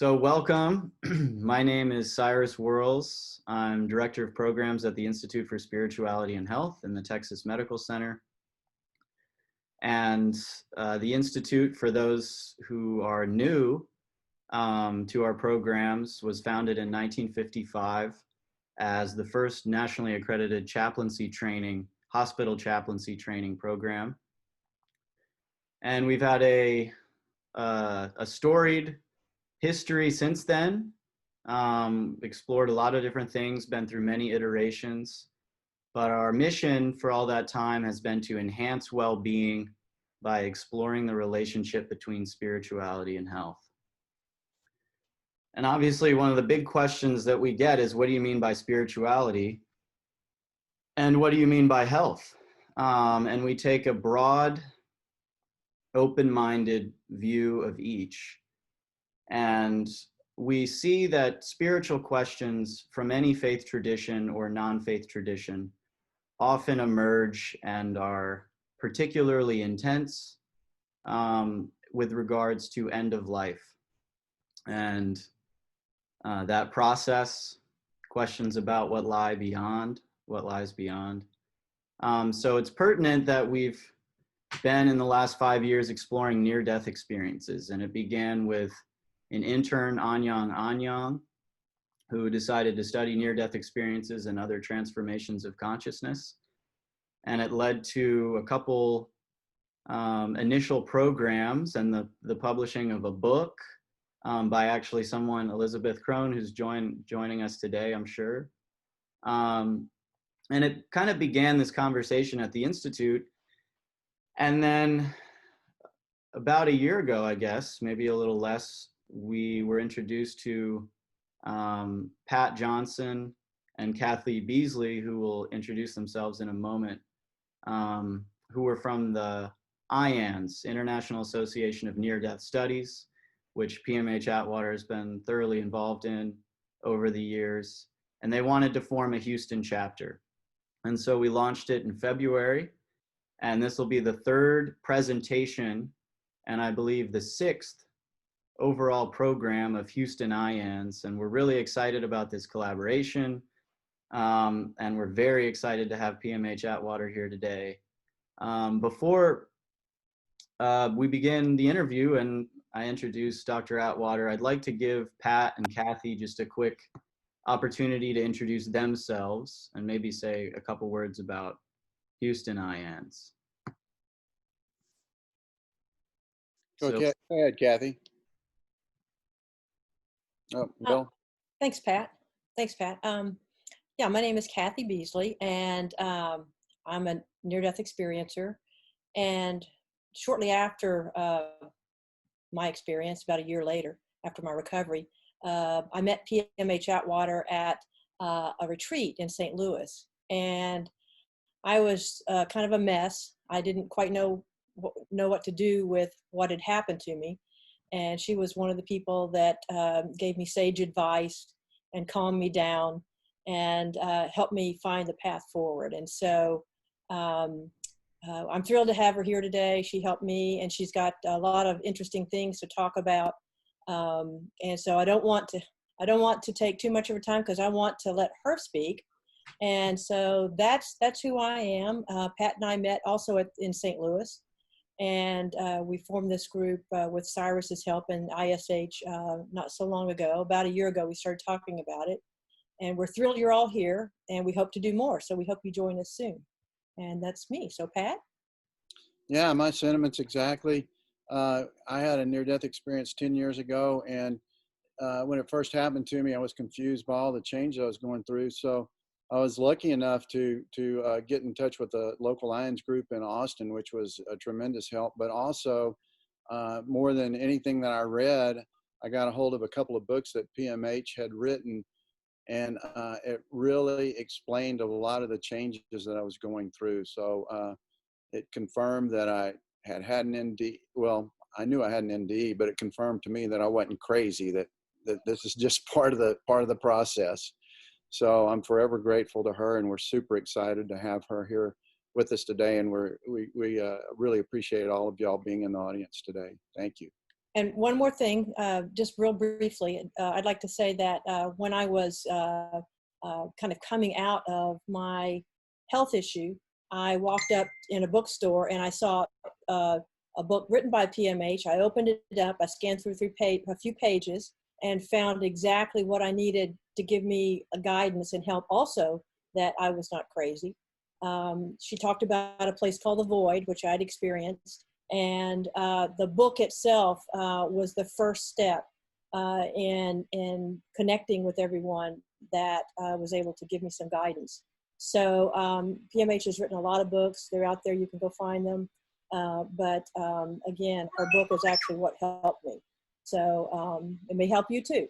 So welcome. My name is Cyrus Worrells. I'm Director of Programs at the Institute for Spirituality and Health in the Texas Medical Center. And the Institute, for those who are new to our programs, was founded in 1955 as the first nationally accredited chaplaincy training, hospital chaplaincy training program. And we've had a storied history since then, explored a lot of different things, been through many iterations, but our mission for all that time has been to enhance well-being by exploring the relationship between spirituality and health. And obviously one of the big questions that we get is, what do you mean by spirituality? And what do you mean by health? And we take a broad, open-minded view of each. And we see that spiritual questions from any faith tradition or non-faith tradition often emerge and are particularly intense with regards to end of life. And that process, questions about what lies beyond. So it's pertinent that we've been in the last 5 years exploring near-death experiences. And it began with an intern, Anyang, who decided to study near-death experiences and other transformations of consciousness. And it led to a couple initial programs and the publishing of a book by actually someone, Elizabeth Crone, who's joining us today, I'm sure. And it kind of began this conversation at the Institute. And then about a year ago, I guess, maybe a little less, we were introduced to Pat Johnson and Kathy Beasley, who will introduce themselves in a moment, who were from the IANDS, International Association of Near-Death Studies, which PMH Atwater has been thoroughly involved in over the years. And they wanted to form a Houston chapter. And so we launched it in February. And this will be the third presentation, and I believe the sixth overall program of Houston IANDS. And we're really excited about this collaboration. And we're very excited to have PMH Atwater here today. Before we begin the interview and I introduce Dr. Atwater, I'd like to give Pat and Kathy just a quick opportunity to introduce themselves and maybe say a couple words about Houston IANDS. Okay, go ahead, Kathy. Oh, Bill. Thanks, Pat. Yeah, my name is Kathy Beasley, and I'm a near-death experiencer. And shortly after my experience, about a year later, after my recovery, I met PMH Atwater at a retreat in St. Louis. And I was kind of a mess. I didn't quite know what to do with what had happened to me. And she was one of the people that gave me sage advice and calmed me down and helped me find the path forward. And so I'm thrilled to have her here today. She helped me, and she's got a lot of interesting things to talk about. And so I don't want to take too much of her time because I want to let her speak. And so that's who I am. Pat and I met also in St. Louis. And we formed this group with Cyrus's help and ISH not so long ago. About a year ago, we started talking about it. And we're thrilled you're all here, and we hope to do more. So we hope you join us soon. And that's me. So Pat? Yeah, my sentiments exactly. I had a near-death experience 10 years ago. And when it first happened to me, I was confused by all the changes I was going through. So I was lucky enough to get in touch with the local IANDS group in Austin, which was a tremendous help. But also, more than anything that I read, I got a hold of a couple of books that PMH had written, and it really explained a lot of the changes that I was going through. So it confirmed that I had an ND. Well, I knew I had an ND, but it confirmed to me that I wasn't crazy. That this is just part of the process. So I'm forever grateful to her, and we're super excited to have her here with us today. And we really appreciate all of y'all being in the audience today. Thank you. And one more thing, just real briefly, I'd like to say that when I was kind of coming out of my health issue, I walked up in a bookstore and I saw a book written by PMH. I opened it up, I scanned through a few pages and found exactly what I needed to give me a guidance and help also that I was not crazy. She talked about a place called The Void, which I'd experienced. And the book itself was the first step in connecting with everyone that was able to give me some guidance. So PMH has written a lot of books. They're out there. You can go find them. But again, her book is actually what helped me. So it may help you too.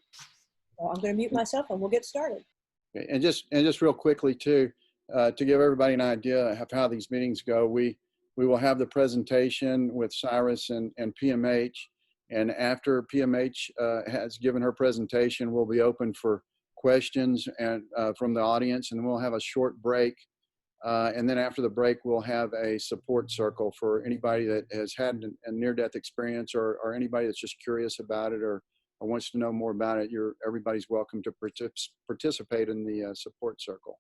So I'm going to mute myself and we'll get started. Okay. And just real quickly too, to give everybody an idea of how these meetings go, we will have the presentation with Cyrus and PMH. And after PMH has given her presentation, we'll be open for questions and from the audience, and we'll have a short break. And then after the break, we'll have a support circle for anybody that has had a near-death experience or anybody that's just curious about it or wants to know more about it. Everybody's welcome to participate in the support circle.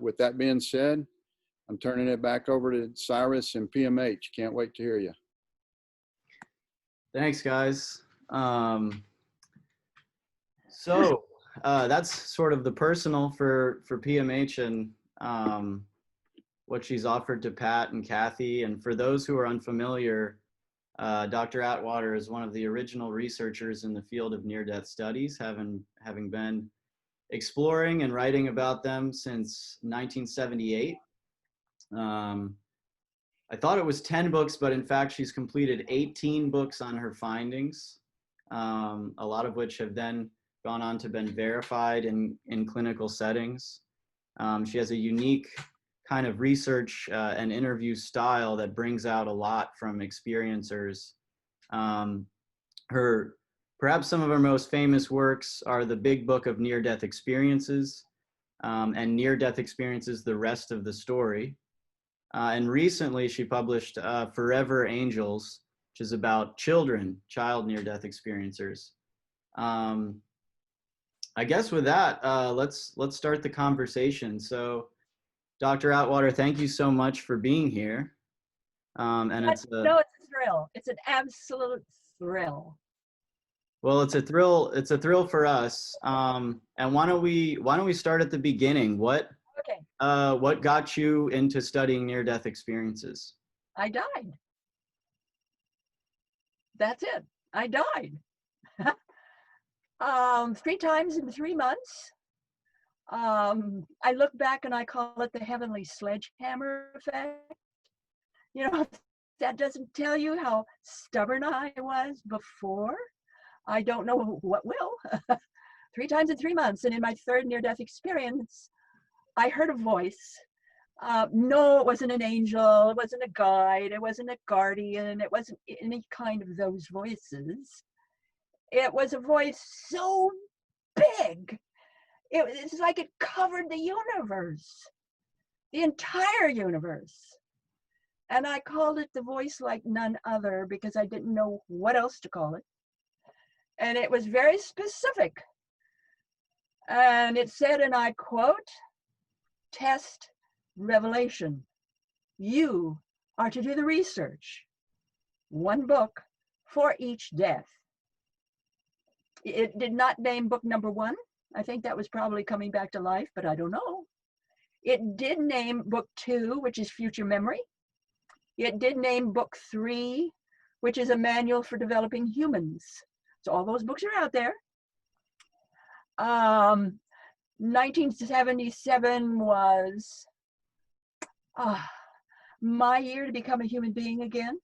With that being said, I'm turning it back over to Cyrus and PMH. Can't wait to hear you. Thanks, guys. So that's sort of the personal for PMH and what she's offered to Pat and Kathy. And for those who are unfamiliar, Dr. Atwater is one of the original researchers in the field of near-death studies, having been exploring and writing about them since 1978. I thought it was 10 books, but in fact, she's completed 18 books on her findings, a lot of which have then gone on to been verified in clinical settings. She has a unique kind of research and interview style that brings out a lot from experiencers. Perhaps some of her most famous works are the Big Book of Near-Death Experiences and Near-Death Experiences, The Rest of the Story. And recently she published Forever Angels, which is about child near-death experiencers. I guess with that, let's start the conversation. So Dr. Atwater, thank you so much for being here. And it's a thrill. It's an absolute thrill. Well, it's a thrill for us. And why don't we start at the beginning? What got you into studying near-death experiences? I died. That's it. I died. 3 times in 3 months. I look back and I call it the heavenly sledgehammer effect. You know, that doesn't tell you how stubborn I was before. I don't know what will. 3 times in 3 months. And in my 3rd near-death experience, I heard a voice. No, it wasn't an angel. It wasn't a guide. It wasn't a guardian. It wasn't any kind of those voices. It was a voice so big. It's like it covered the universe, the entire universe. And I called it the voice like none other because I didn't know what else to call it. And it was very specific. And it said, and I quote, "Test revelation. You are to do the research. 1 book for each death." It did not name book number 1. I think that was probably coming back to life, but I don't know. It did name book 2, which is future memory. It did name book 3, which is a manual for developing humans. So all those books are out there. 1977 was my year to become a human being again.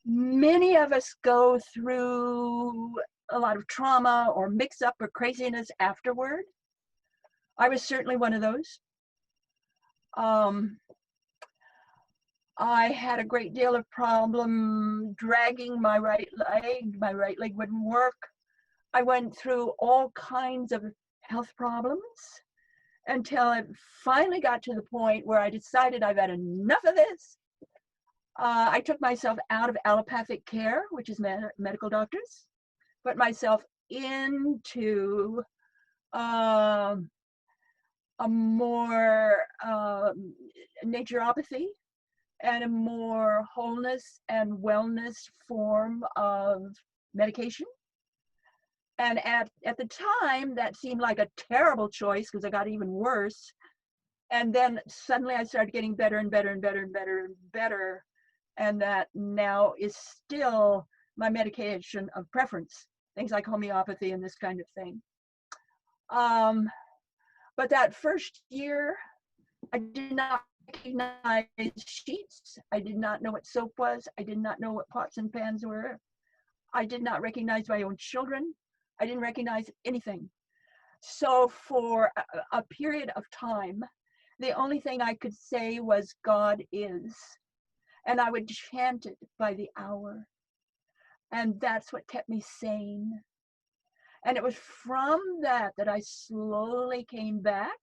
Many of us go through a lot of trauma or mix up or craziness afterward. I was certainly one of those. I had a great deal of problem dragging my right leg. My right leg wouldn't work. I went through all kinds of health problems until it finally got to the point where I decided I've had enough of this. I took myself out of allopathic care, which is medical doctors, put myself into a more naturopathy and a more wholeness and wellness form of medication. And at the time, that seemed like a terrible choice because I got even worse. And then suddenly I started getting better and better and better and better and better. And that now is still my medication of preference, things like homeopathy and this kind of thing. But that first year, I did not recognize sheets. I did not know what soap was. I did not know what pots and pans were. I did not recognize my own children. I didn't recognize anything. So for a period of time, the only thing I could say was God is. And I would chant it by the hour. And that's what kept me sane. And it was from that that I slowly came back.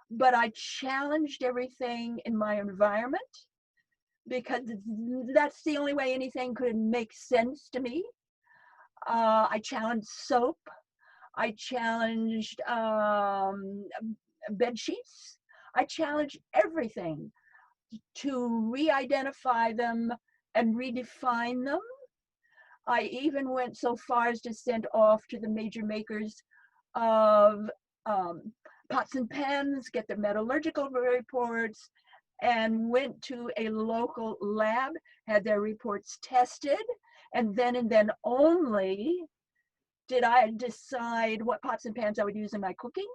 But I challenged everything in my environment because that's the only way anything could make sense to me. I challenged soap. I challenged bed sheets. I challenged everything to re-identify them and redefine them. I even went so far as to send off to the major makers of pots and pans, get their metallurgical reports, and went to a local lab, had their reports tested, and then only did I decide what pots and pans I would use in my cooking,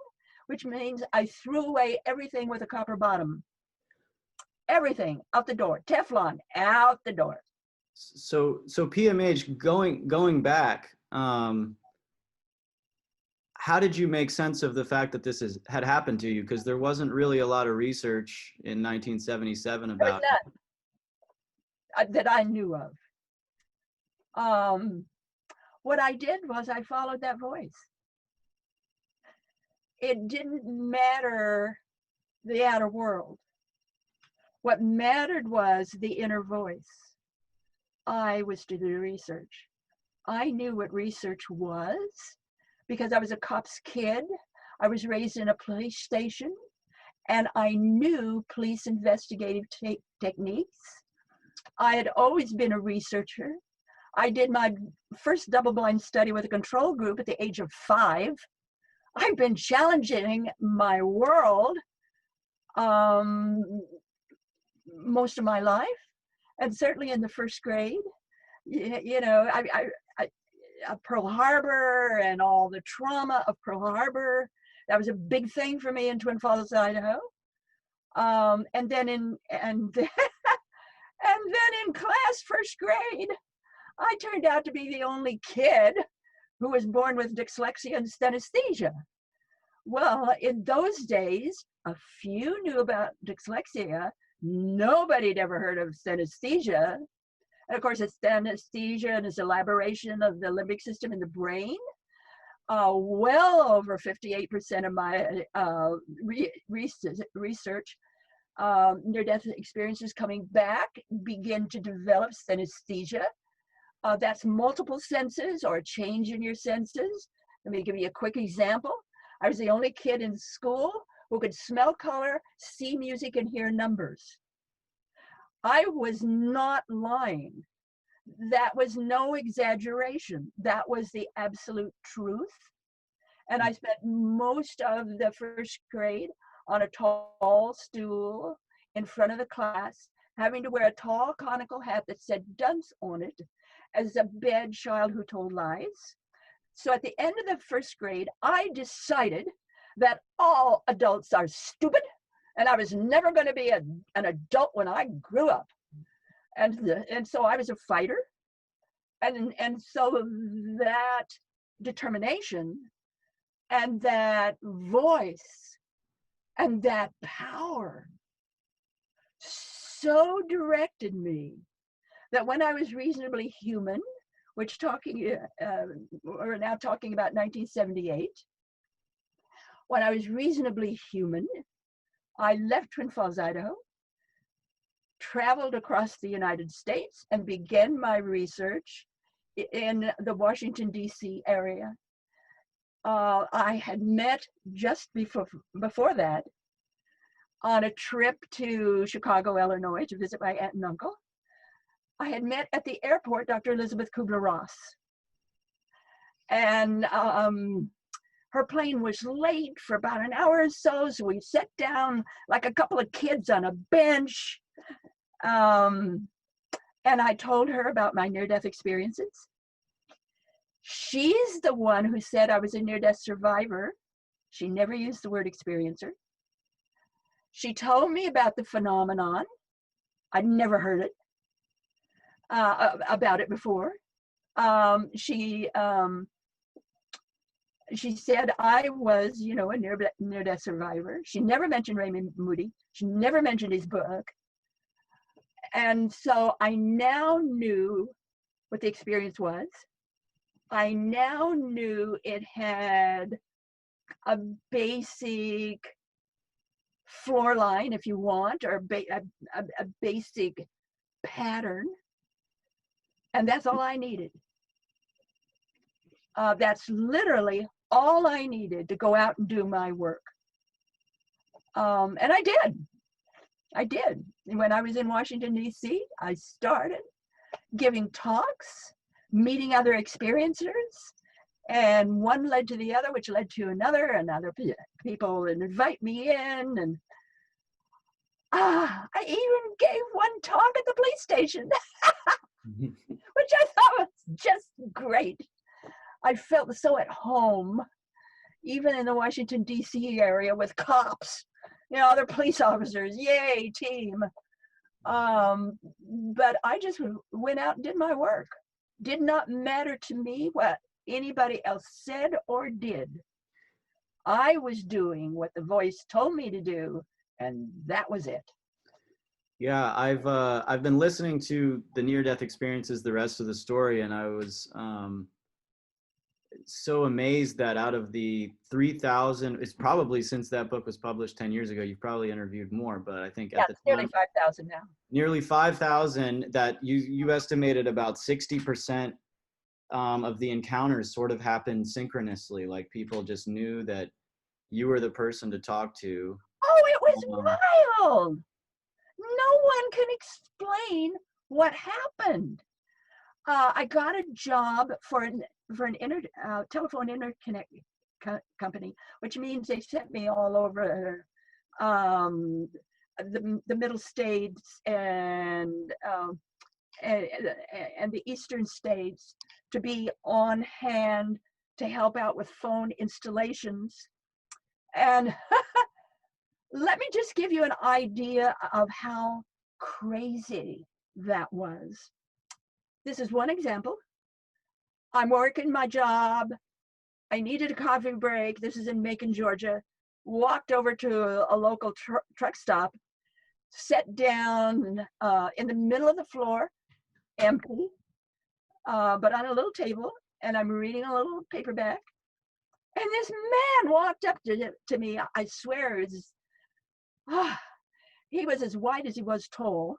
which means I threw away everything with a copper bottom. Everything out the door. Teflon out the door. So PMH, going back, how did you make sense of the fact that this had happened to you? Because there wasn't really a lot of research in 1977 about it. That I knew of. What I did was I followed that voice. It didn't matter the outer world. What mattered was the inner voice. I was to do research. I knew what research was because I was a cop's kid. I was raised in a police station, and I knew police investigative techniques. I had always been a researcher. I did my first double-blind study with a control group at the age of 5. I've been challenging my world most of my life, and certainly in the first grade. You know, Pearl Harbor and all the trauma of Pearl Harbor, that was a big thing for me in Twin Falls, Idaho. And then in class, first grade, I turned out to be the only kid who was born with dyslexia and synesthesia. Well, in those days, a few knew about dyslexia. Nobody had ever heard of synesthesia. And of course, it's synesthesia and its elaboration of the limbic system in the brain. Well over 58% of my research, near-death experiences coming back begin to develop synesthesia. That's multiple senses or a change in your senses. Let me give you a quick example. I was the only kid in school who could smell color, see music, and hear numbers. I was not lying. That was no exaggeration. That was the absolute truth. And I spent most of the first grade on a tall stool in front of the class, having to wear a tall conical hat that said dunce on it as a bad child who told lies. So at the end of the first grade, I decided that all adults are stupid and I was never going to be an adult when I grew up. And so I was a fighter. And so that determination and that voice and that power so directed me that when I was reasonably human, which we're now talking about 1978, when I was reasonably human, I left Twin Falls, Idaho, traveled across the United States and began my research in the Washington, D.C. area. I had met just before that on a trip to Chicago, Illinois to visit my aunt and uncle. I had met at the airport Dr. Elizabeth Kubler-Ross. And her plane was late for about an hour or so we sat down like a couple of kids on a bench. And I told her about my near-death experiences. She's the one who said I was a near-death survivor. She never used the word experiencer. She told me about the phenomenon. I'd never heard it about it before. She said I was, you know, a near-death survivor. She never mentioned Raymond Moody. She never mentioned his book. And so I now knew what the experience was. I now knew it had a basic floor line, if you want, or a basic pattern. And that's all I needed. That's literally all I needed to go out and do my work. And I did. When I was in Washington, D.C., I started giving talks, meeting other experiencers, and one led to the other, which led to another, and other people would invite me in. And I even gave one talk at the police station, which I thought was just great. I felt so at home, even in the Washington, D.C. area with cops, you know, other police officers, yay, team. But I just went out and did my work. Did not matter to me what anybody else said or did. I was doing what the voice told me to do, and that was it. Yeah, I've been listening to the near-death experiences, the rest of the story, and I was so amazed that out of the 3,000, it's probably since that book was published 10 years ago, you've probably interviewed more, but I think at the time, nearly 5,000 now. Nearly 5,000, that you estimated about 60% of the encounters sort of happened synchronously, like people just knew that you were the person to talk to. Oh, it was wild. No one can explain what happened. I got a job for an telephone interconnect company, which means they sent me all over the middle states and the eastern states to be on hand to help out with phone installations. And let me just give you an idea of how crazy that was. This is one example. I'm working my job. I needed a coffee break. This is in Macon, Georgia. Walked over to a local truck stop, sat down in the middle of the floor, empty, but on a little table, and I'm reading a little paperback. And this man walked up to me. I swear, he was as wide as he was tall.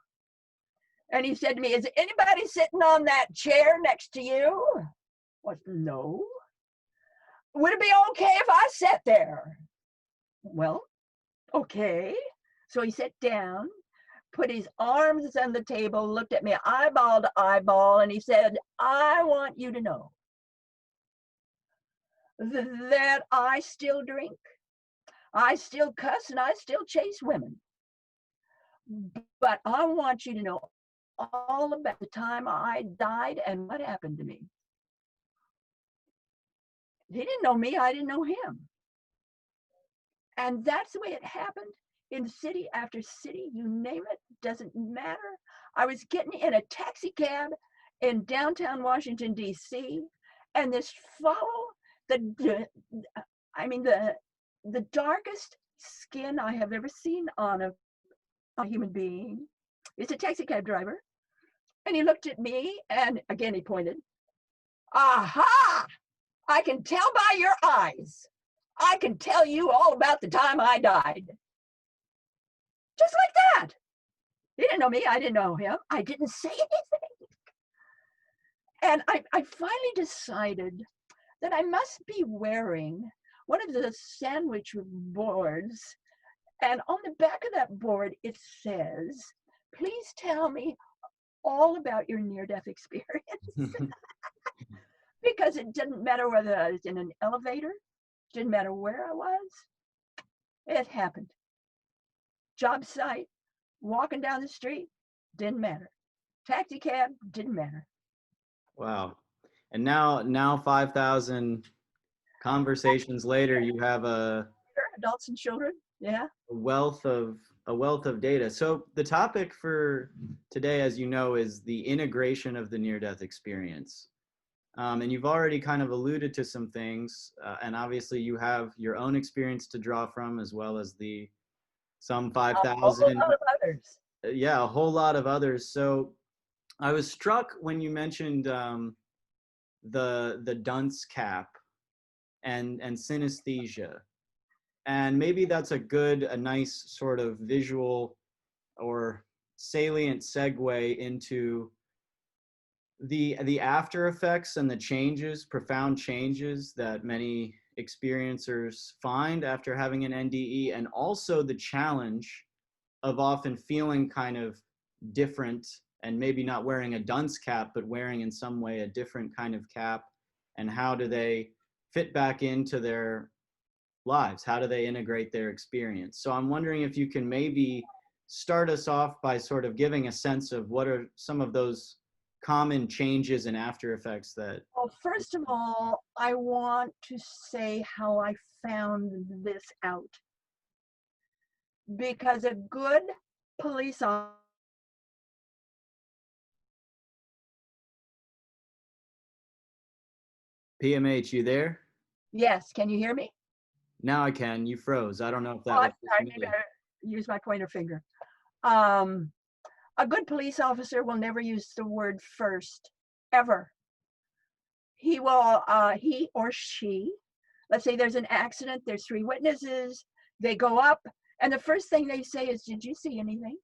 And he said to me, "Is anybody sitting on that chair next to you?" What? No. "Would it be okay if I sat there?" Well, okay. So he sat down, put his arms on the table, looked at me eyeball to eyeball, and he said, "I want you to know that I still drink, I still cuss, and I still chase women. But I want you to know all about the time I died and what happened to me." He didn't know me, I didn't know him. And that's the way it happened in city after city, you name it, doesn't matter. I was getting in a taxi cab in downtown Washington, D.C., and this fellow, the darkest skin I have ever seen on a human being, is a taxi cab driver. And he looked at me, and again he pointed. "Aha! I can tell by your eyes. I can tell you all about the time I died." Just like that. He didn't know me. I didn't know him. I didn't say anything. And I finally decided that I must be wearing one of the sandwich boards. And on the back of that board, it says, please tell me all about your near-death experience. Because it didn't matter whether I was in an elevator, didn't matter where I was, it happened. Job site, walking down the street, didn't matter. Taxi cab, didn't matter. Wow. And now 5,000 conversations later, you have a Adults and children, yeah. wealth of data. So the topic for today, as you know, is the integration of the near-death experience. And you've already kind of alluded to some things, and obviously you have your own experience to draw from, as well as some 5,000. A whole lot of others. Yeah, a whole lot of others. So I was struck when you mentioned the dunce cap and synesthesia. And maybe that's a nice sort of visual or salient segue into the after effects and the changes, profound changes that many experiencers find after having an NDE, and also the challenge of often feeling kind of different and maybe not wearing a dunce cap, but wearing in some way a different kind of cap. And how do they fit back into their lives? How do they integrate their experience? So I'm wondering if you can maybe start us off by sort of giving a sense of what are some of those common changes and after effects that. Well, first of all, I want to say how I found this out. Because a good police officer, PMH, you there? yes, can you hear me? Now I can. You froze. I don't know if that Oh, was I'm sorry, just maybe me. I use my pointer finger. A good police officer will never use the word first, ever. He will, he or she, let's say there's an accident, there's 3 witnesses, they go up, and the first thing they say is, did you see anything?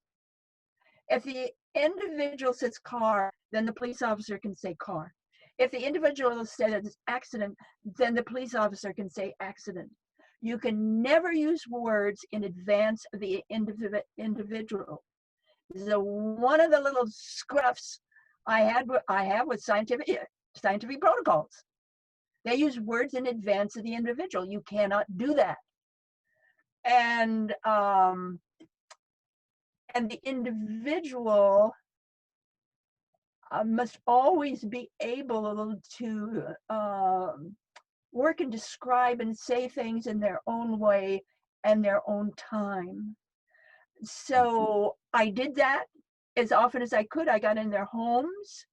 If the individual says car, then the police officer can say car. If the individual says accident, then the police officer can say accident. You can never use words in advance of the individual. So one of the little scruffs I have with scientific protocols. They use words in advance of the individual. You cannot do that. And the individual must always be able to work and describe and say things in their own way and their own time. So I did that as often as I could. I got in their homes.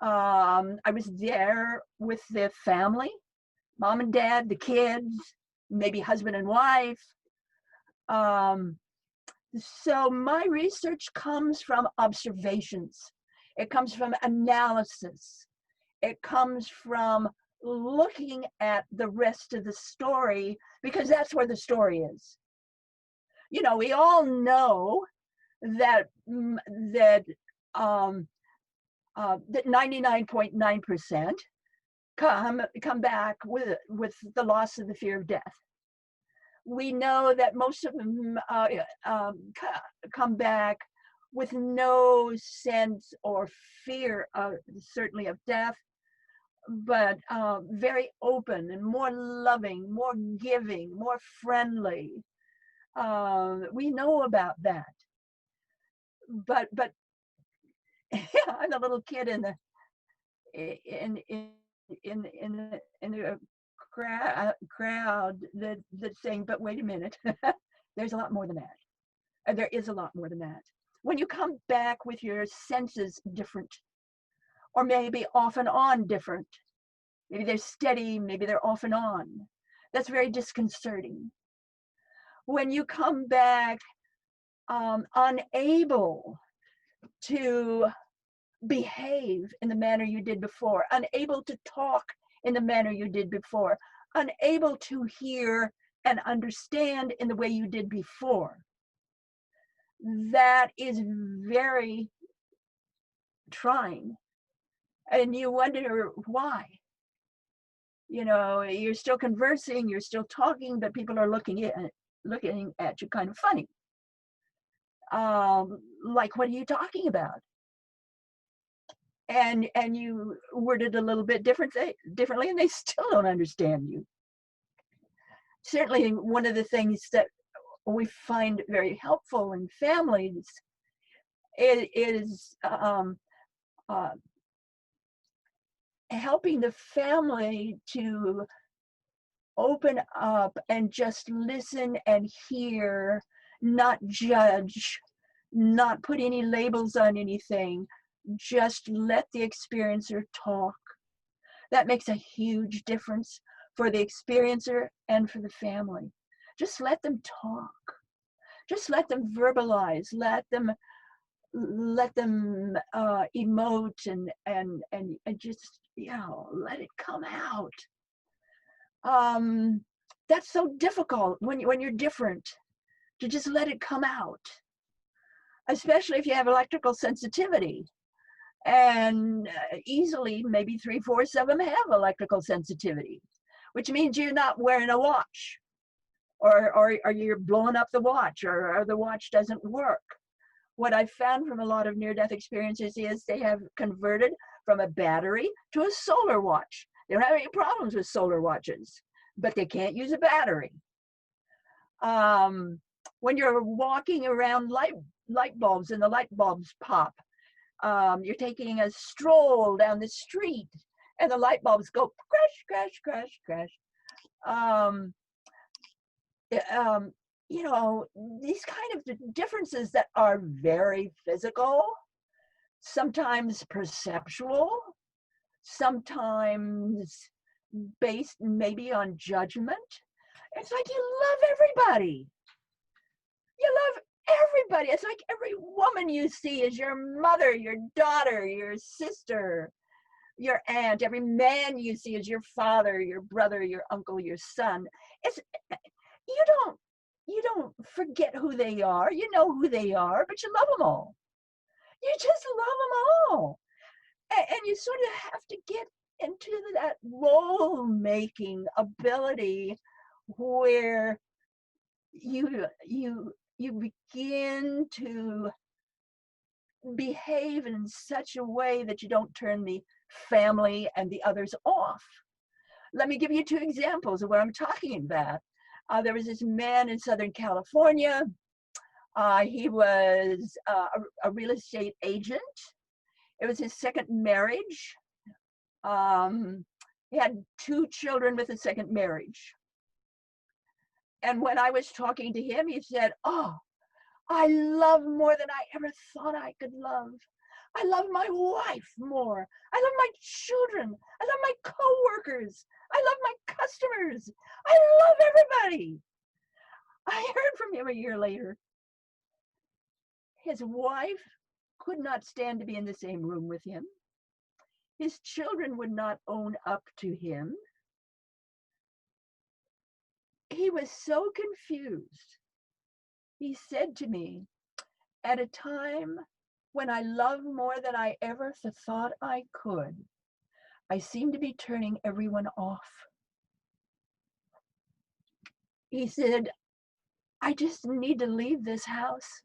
I was there with the family, mom and dad, the kids, maybe husband and wife. So my research comes from observations. It comes from analysis. It comes from looking at the rest of the story, because that's where the story is. You know, we all know that 99.9% come back with the loss of the fear of death. We know that most of them come back with no sense or fear of, certainly of death, but very open and more loving, more giving, more friendly. We know about that. But I'm the little kid in the crowd that's saying, but wait a minute, there's a lot more than that. And there is a lot more than that. When you come back with your senses different, or maybe off and on different, maybe they're steady, maybe they're off and on, that's very disconcerting. When you come back unable to behave in the manner you did before, unable to talk in the manner you did before, unable to hear and understand in the way you did before, that is very trying. And you wonder why. You know, you're still conversing, you're still talking, but people are looking at you kind of funny. Like, what are you talking about? And you word it a little bit differently, and they still don't understand you. Certainly, one of the things that we find very helpful in families is helping the family to open up and just listen and hear, not judge, not put any labels on anything, just let the experiencer talk. That makes a huge difference for the experiencer and for the family. Just let them talk. Just let them verbalize. Let them emote and just, you know, let it come out. That's so difficult when you're different, to just let it come out, especially if you have electrical sensitivity. And easily, maybe 3/4 of them have electrical sensitivity, which means you're not wearing a watch, or you're blowing up the watch, or the watch doesn't work. What I've found from a lot of near-death experiences is they have converted from a battery to a solar watch. They don't have any problems with solar watches, but they can't use a battery. When you're walking around light bulbs and the light bulbs pop, you're taking a stroll down the street and the light bulbs go crash, crash, crash, crash. You know, these kind of differences that are very physical, sometimes perceptual, sometimes based maybe on judgment. It's like you love everybody. You love everybody. It's like every woman you see is your mother, your daughter, your sister, your aunt. Every man you see is your father, your brother, your uncle, your son. It's, you don't forget who they are. You know who they are, but you love them all. You just love them all. And you sort of have to get into that role-making ability where you begin to behave in such a way that you don't turn the family and the others off. Let me give you 2 examples of what I'm talking about. There was this man in Southern California. He was a real estate agent. It was his second marriage. He had 2 children with a second marriage. And when I was talking to him, he said, "Oh, I love more than I ever thought I could love. I love my wife more. I love my children. I love my coworkers. I love my customers. I love everybody." I heard from him a year later. His wife could not stand to be in the same room with him. His children would not own up to him. He was so confused. He said to me, "At a time when I love more than I ever thought I could, I seem to be turning everyone off." He said, "I just need to leave this house."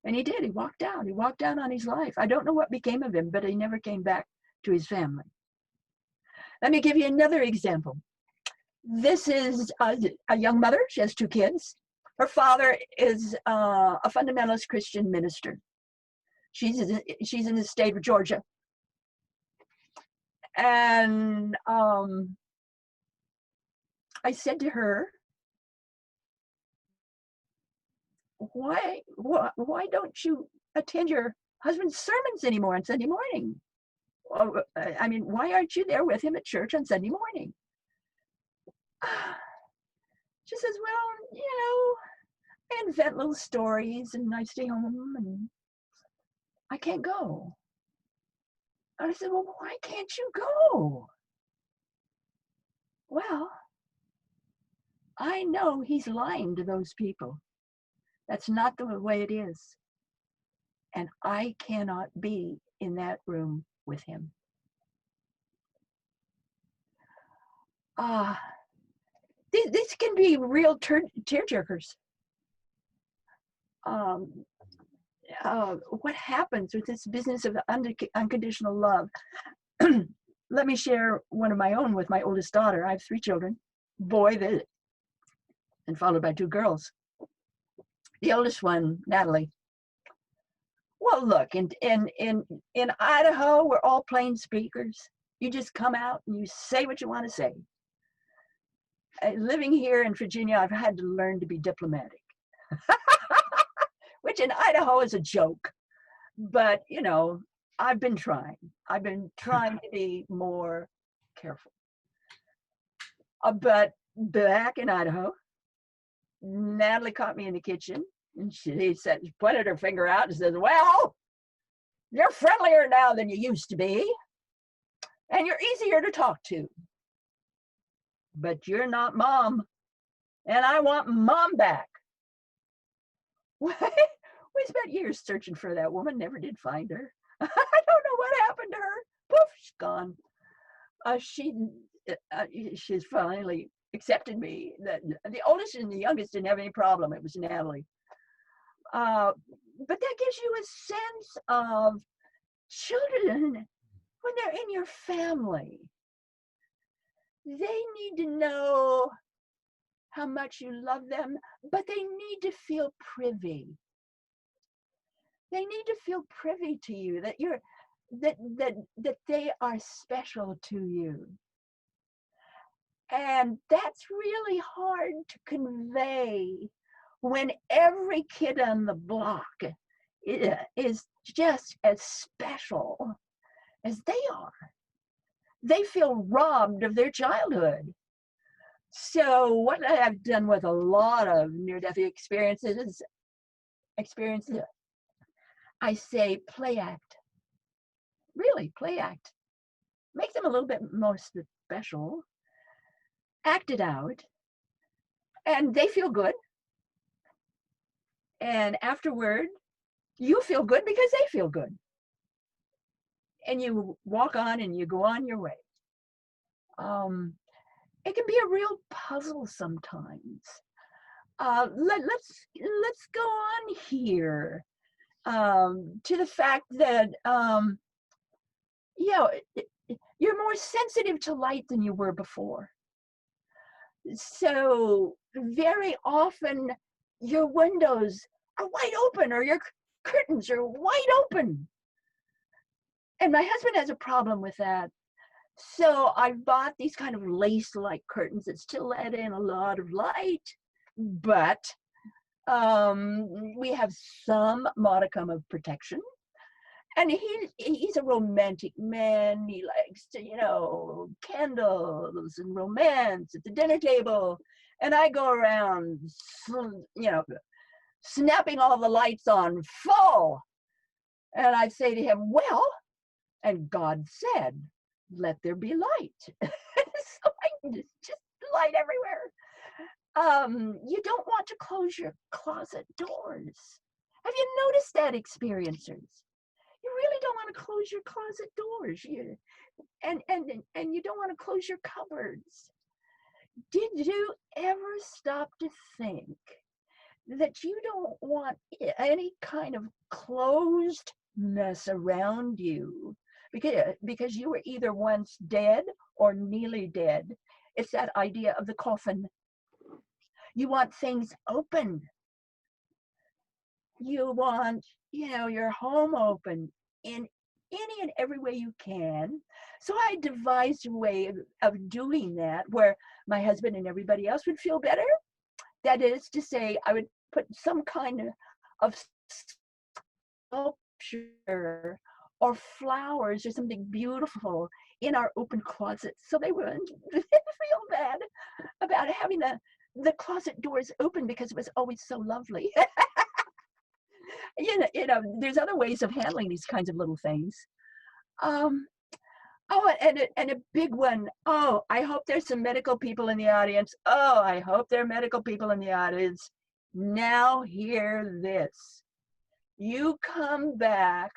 And he did. He walked out. He walked out on his life. I don't know what became of him, but he never came back to his family. Let me give you another example. This is a young mother. She has 2 kids. Her father is a fundamentalist Christian minister. She's in the state of Georgia. And I said to her, why don't you attend your husband's sermons anymore on Sunday morning? I mean, why aren't you there with him at church on Sunday morning? She says, "Well, you know, I invent little stories and I stay home and I can't go." And I said, "Well, why can't you go?" "Well, I know he's lying to those people. That's not the way it is. And I cannot be in that room with him. This can be real tearjerkers. What happens with this business of unconditional love? Let me share one of my own with my oldest daughter. I have 3 children, boy, and followed by 2 girls. The oldest one, Natalie. Well, look, in Idaho, we're all plain speakers. You just come out and you say what you want to say. Living here in Virginia, I've had to learn to be diplomatic, which in Idaho is a joke. But, you know, I've been trying to be more careful. But back in Idaho, Natalie caught me in the kitchen, and she pointed her finger out and says, well, you're friendlier now than you used to be, and you're easier to talk to. But you're not Mom, and I want Mom back. We spent years searching for that woman, never did find her. I don't know what happened to her. Poof, she's gone. She's finally accepted me. The oldest and the youngest didn't have any problem. It was Natalie. But that gives you a sense of children when they're in your family. They need to know how much you love them, but they need to feel privy. They need to feel privy to you, that that they are special to you. And that's really hard to convey when every kid on the block is just as special as they are. They feel robbed of their childhood. So what I have done with a lot of near-death experiences, I say play act. Really, play act. Make them a little bit more special. Act it out. And they feel good. And afterward, you feel good because they feel good. And you walk on and you go on your way. It can be a real puzzle sometimes. Let's go on here to the fact that you're more sensitive to light than you were before. So very often your windows are wide open or your curtains are wide open. And my husband has a problem with that. So I bought these kind of lace-like curtains that still let in a lot of light, but we have some modicum of protection. And he's a romantic man. He likes to, candles and romance at the dinner table. And I go around, snapping all the lights on full. And I say to him, well, and God said, let there be light. So just light everywhere. You don't want to close your closet doors. Have you noticed that, experiencers? You really don't want to close your closet doors. And you don't want to close your cupboards. Did you ever stop to think that you don't want any kind of closed mess around you? Because you were either once dead or nearly dead. It's that idea of the coffin. You want things open. You want, your home open in any and every way you can. So I devised a way of doing that where my husband and everybody else would feel better. That is to say, I would put some kind of sculpture or flowers or something beautiful in our open closets, so they wouldn't feel bad about having the closet doors open because it was always so lovely. There's other ways of handling these kinds of little things. And a big one. Oh, I hope there's some medical people in the audience. Oh, I hope there are medical people in the audience. Now hear this. You come back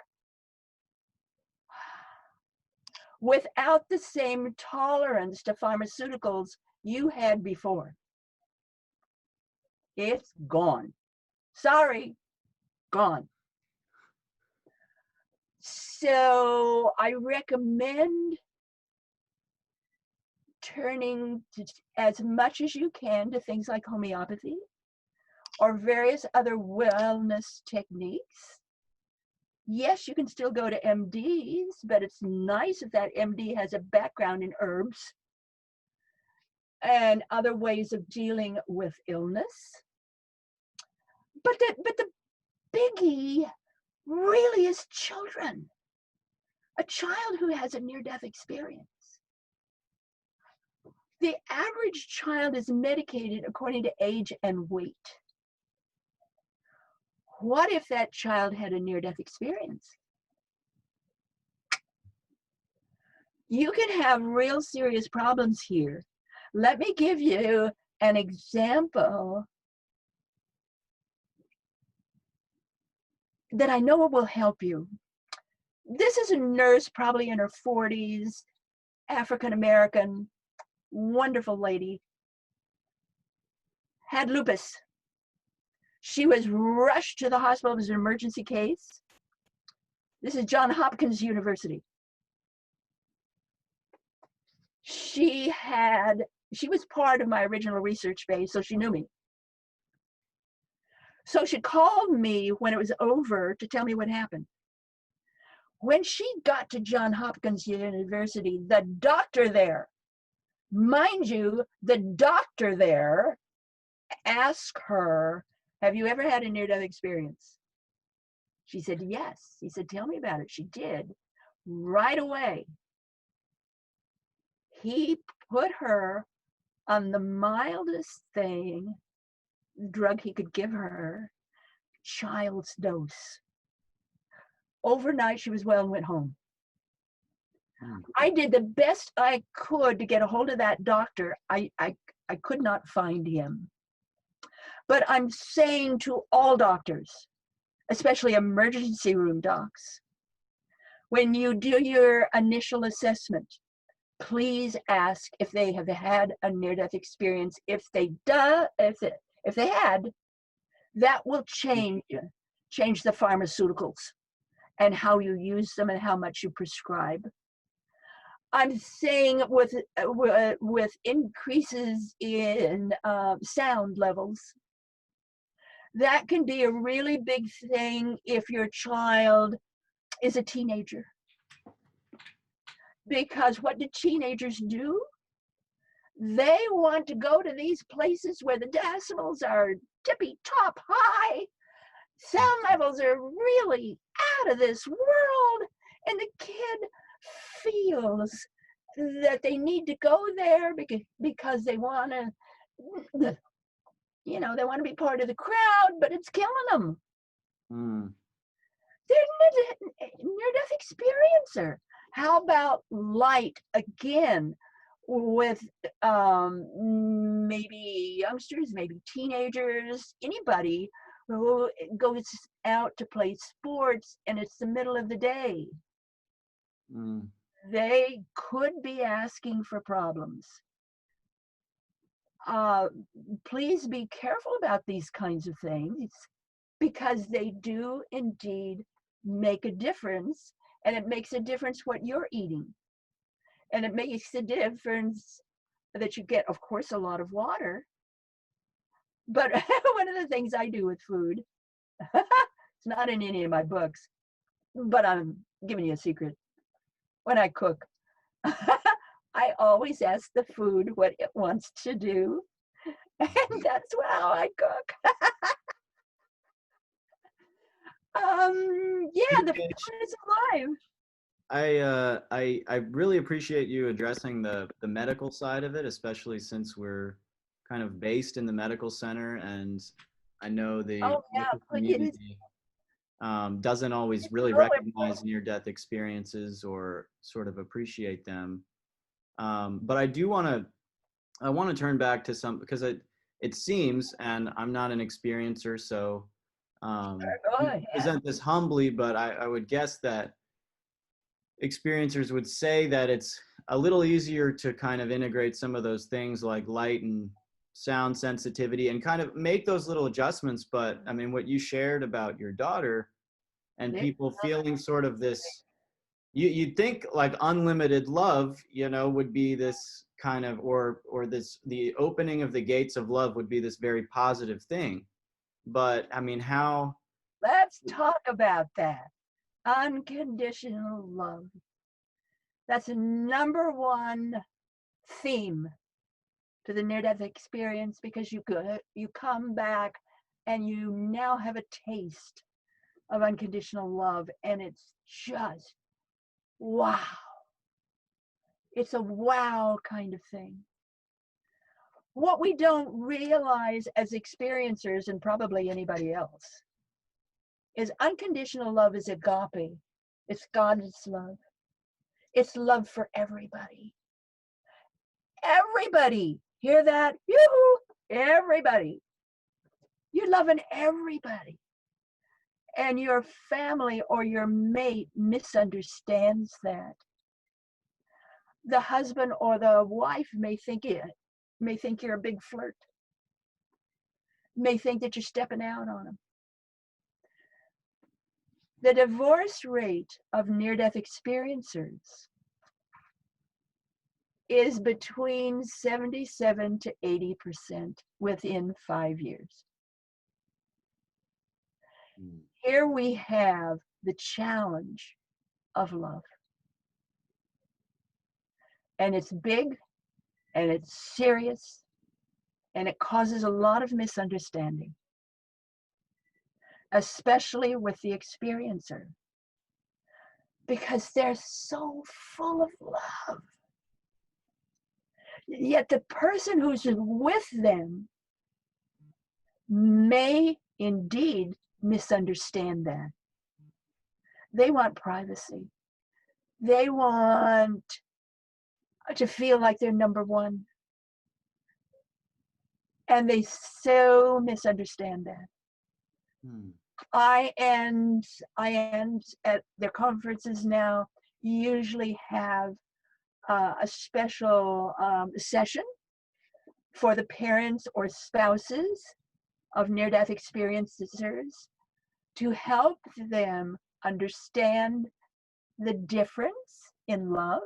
without the same tolerance to pharmaceuticals you had before. It's gone. Sorry, gone. So I recommend turning to, as much as you can, to things like homeopathy or various other wellness techniques. Yes, you can still go to MDs, but it's nice if that MD has a background in herbs and other ways of dealing with illness. But the biggie really is children. A child who has a near-death experience. The average child is medicated according to age and weight. What if that child had a near-death experience? You can have real serious problems here. Let me give you an example that I know will help you. This is a nurse, probably in her 40s, African-American, wonderful lady, had lupus. She was rushed to the hospital. It was an emergency case. This is Johns Hopkins University. She was part of my original research base, so she knew me. So she called me when it was over to tell me what happened. When she got to Johns Hopkins University, the doctor there, mind you, the doctor there asked her, have you ever had a near-death experience? She said, yes. He said, tell me about it. She did. Right away, he put her on the mildest drug he could give her, child's dose. Overnight, she was well and went home. I did the best I could to get a hold of that doctor. I could not find him. But I'm saying to all doctors, especially emergency room docs, when you do your initial assessment, please ask if they have had a near-death experience. If they had, that will change the pharmaceuticals and how you use them and how much you prescribe. I'm saying with increases in sound levels, that can be a really big thing if your child is a teenager. Because what do teenagers do? They want to go to these places where the decibels are tippy top high. Sound levels are really out of this world. And the kid feels that they need to go there because they want to, they want to be part of the crowd, but it's killing them. They're near-death experiencer. How about light again with maybe youngsters, maybe teenagers, anybody who goes out to play sports and it's the middle of the day. They could be asking for problems. Please be careful about these kinds of things because they do indeed make a difference, and it makes a difference what you're eating. And it makes a difference that you get, of course, a lot of water. But one of the things I do with food, it's not in any of my books, but I'm giving you a secret. When I cook, I always ask the food what it wants to do. And that's how I cook. Yeah, the food is alive. I really appreciate you addressing the medical side of it, especially since we're kind of based in the medical center, and I know the medical community doesn't always really recognize near-death experiences or sort of appreciate them. But I want to turn back to some, because it seems, and I'm not an experiencer, so Go I ahead. present this humbly, but I would guess that experiencers would say that it's a little easier to kind of integrate some of those things like light and sound sensitivity and kind of make those little adjustments. But I mean, what you shared about your daughter and Yeah. people feeling sort of this, you'd think like unlimited love, you know, would be this kind of, or this, the opening of the gates of love would be this very positive thing. But I mean, how? Let's talk about that. Unconditional love. That's a number one theme to the near-death experience, because you come back and you now have a taste of unconditional love, and it's just wow. It's a wow kind of thing. What we don't realize as experiencers, and probably anybody else, is unconditional love is agape. It's God's love. It's love for everybody. Everybody. Hear that? Yoo-hoo! Everybody. You're loving everybody. And your family or your mate misunderstands that. The husband or the wife may think you're a big flirt. May think that you're stepping out on them. The divorce rate of near-death experiencers is between 77 to 80% within 5 years. Here we have the challenge of love. And it's big, and it's serious, and it causes a lot of misunderstanding, especially with the experiencer, because they're so full of love. Yet the person who's with them may indeed misunderstand that. They want privacy. They want to feel like they're number one. And they so misunderstand that. IANDS at their conferences now usually have a special session for the parents or spouses of near-death experiencers to help them understand the difference in love,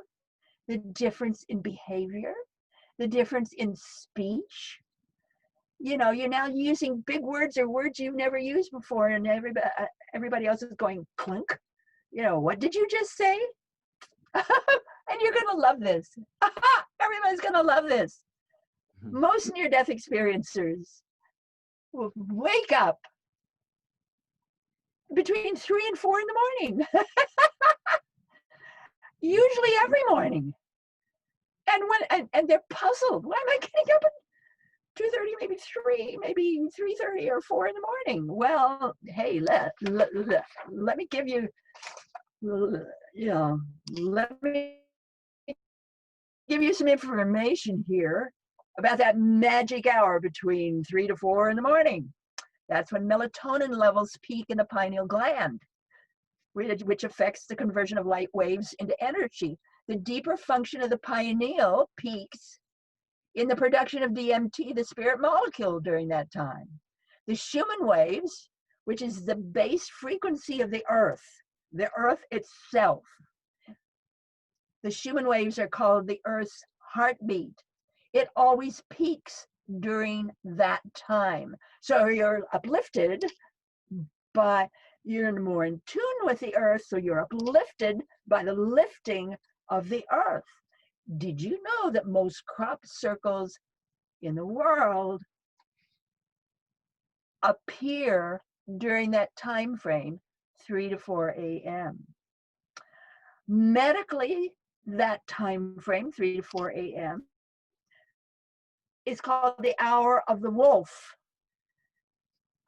the difference in behavior, the difference in speech. You know, you're now using big words or words you've never used before, and everybody else is going clunk. You know, what did you just say? And you're gonna love this. Everybody's gonna love this. Most near-death experiencers will wake up between 3 and 4 in the morning. Usually every morning. And they're puzzled. Why am I getting up at 2:30, maybe 3, maybe 3:30 or 4 in the morning? Well, hey, let me give you, let me give you some information here about that magic hour between 3 to 4 in the morning. That's when melatonin levels peak in the pineal gland, which affects the conversion of light waves into energy. The deeper function of the pineal peaks in the production of DMT, the spirit molecule, during that time. The Schumann waves, which is the base frequency of the earth itself. The Schumann waves are called the earth's heartbeat. It always peaks during that time. So you're uplifted, but you're more in tune with the earth, so you're uplifted by the lifting of the earth. Did you know that most crop circles in the world appear during that time frame, 3 to 4 a.m.? Medically, that time frame, 3 to 4 a.m., is called the hour of the wolf.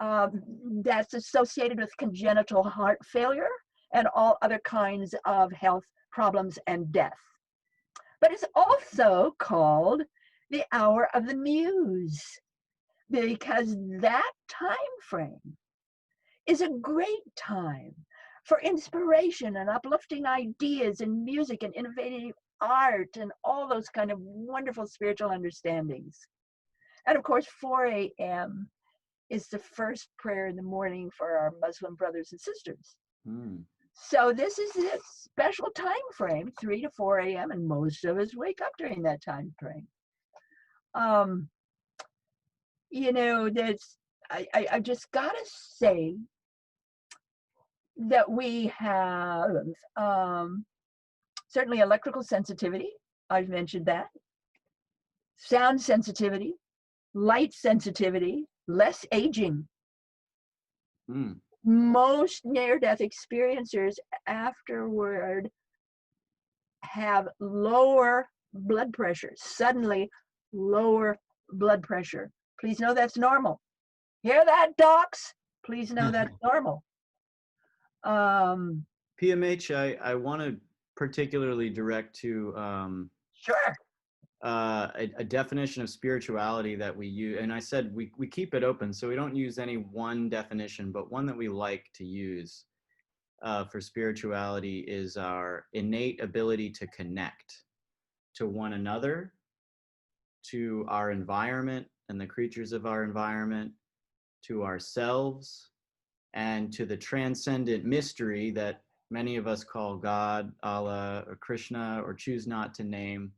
That's associated with congenital heart failure and all other kinds of health problems and death. But it's also called the hour of the muse. because that time frame is a great time for inspiration and uplifting ideas and music and innovative art and all those kind of wonderful spiritual understandings. And of course, 4 a.m. is the first prayer in the morning for our Muslim brothers and sisters. Mm. So this is a special time frame, 3 to 4 a.m., and most of us wake up during that time frame. You know, I just gotta say that we have certainly electrical sensitivity. I've mentioned that. Sound sensitivity, light sensitivity, less aging. Mm. Most near-death experiencers afterward have lower blood pressure, suddenly lower blood pressure. Please know that's normal. Hear that, docs? Please know that's normal. PMH, I want to particularly direct to Sure. a definition of spirituality that we use. And I said we keep it open, so we don't use any one definition, but one that we like to use for spirituality is our innate ability to connect to one another, to our environment and the creatures of our environment, to ourselves, and to the transcendent mystery that many of us call God, Allah, or Krishna, or choose not to name.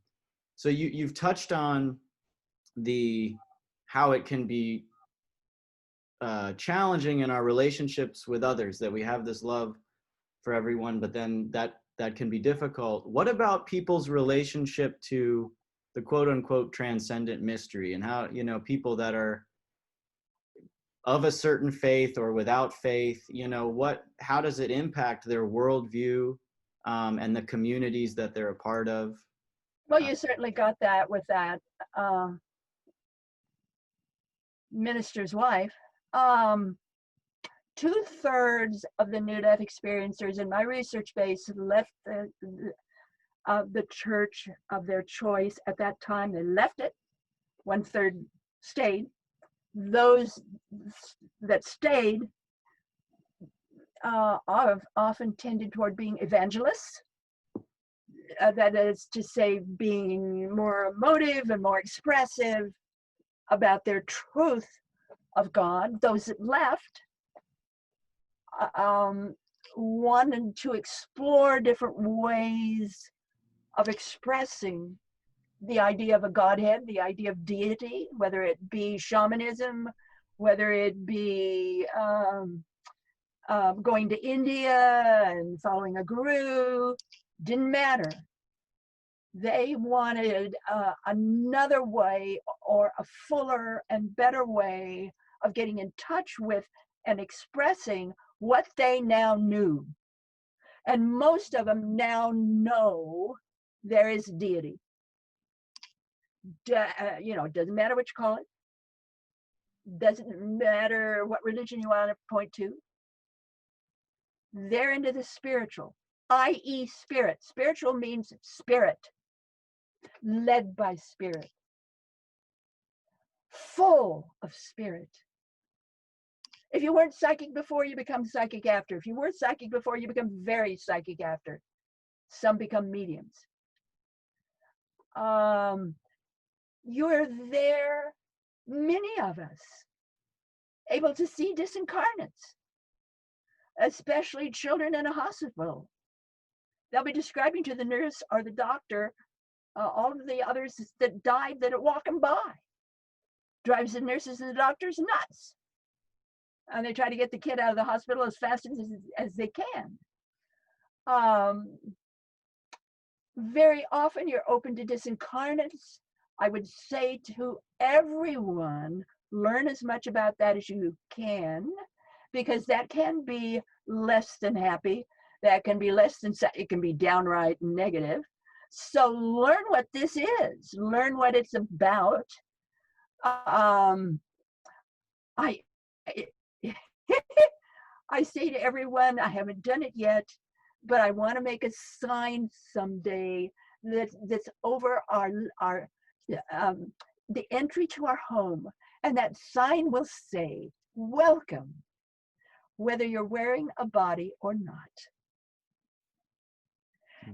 So you've touched on how it can be challenging in our relationships with others, that we have this love for everyone, but then that can be difficult. What about people's relationship to the quote unquote transcendent mystery, and how, you know, people that are of a certain faith or without faith, you know, how does it impact their worldview and the communities that they're a part of? Well, you certainly got that with that minister's wife. 2/3 of the near-death experiencers in my research base left the church of their choice at that time. They left it. 1/3 stayed. Those that stayed often tended toward being evangelists. That is to say, being more emotive and more expressive about their truth of God. Those that left wanted to explore different ways of expressing the idea of a Godhead, the idea of deity, whether it be shamanism, whether it be going to India and following a guru, didn't matter. They wanted another way, or a fuller and better way of getting in touch with and expressing what they now knew. And most of them now know there is deity. You know, doesn't matter what you call it. Doesn't matter what religion you want to point to. They're into the spiritual, i.e. spirit. Spiritual means spirit, led by spirit, full of spirit. If you weren't psychic before, you become psychic after. If you weren't psychic before, you become very psychic after. Some become mediums. You're there, many of us, able to see disincarnates, especially children in a hospital. They'll be describing to the nurse or the doctor all of the others that died that are walking by. Drives the nurses and the doctors nuts. And they try to get the kid out of the hospital as fast as they can. Very often you're open to disincarnates. I would say to everyone, learn as much about that as you can, because that can be less than happy. That can be less than, it can be downright negative. So learn what this is, learn what it's about. I say to everyone, I haven't done it yet, but I want to make a sign someday that's over our the entry to our home, and that sign will say, welcome, whether you're wearing a body or not.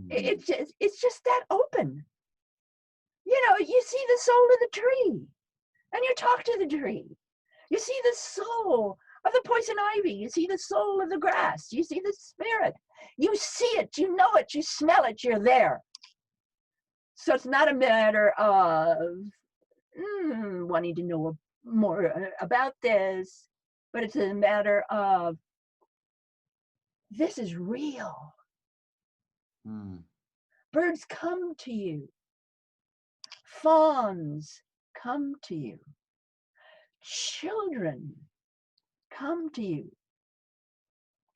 It's just that open. You know, you see the soul of the tree and you talk to the tree. You see the soul of the poison ivy. You see the soul of the grass. You see the spirit. You see it, you know it, you smell it, you're there. So it's not a matter of wanting to know more about this, but it's a matter of this is real. Birds come to you. Fawns come to you. Children come to you.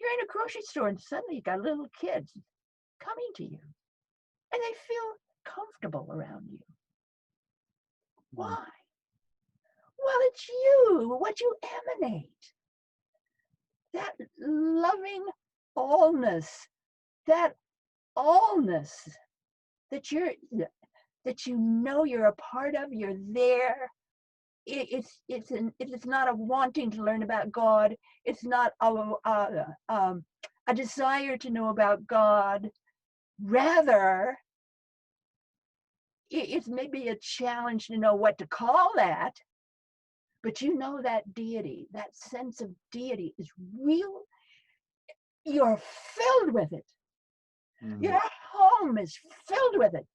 You're in a grocery store and suddenly you got little kids coming to you and they feel comfortable around you. Why? Well, it's you, what you emanate. That loving allness, that allness that you know you're a part of, you're there. It's not a wanting to learn about God. It's not a desire to know about God. Rather, it's maybe a challenge to know what to call that. But you know that deity, that sense of deity is real. You're filled with it. Your home is filled with it.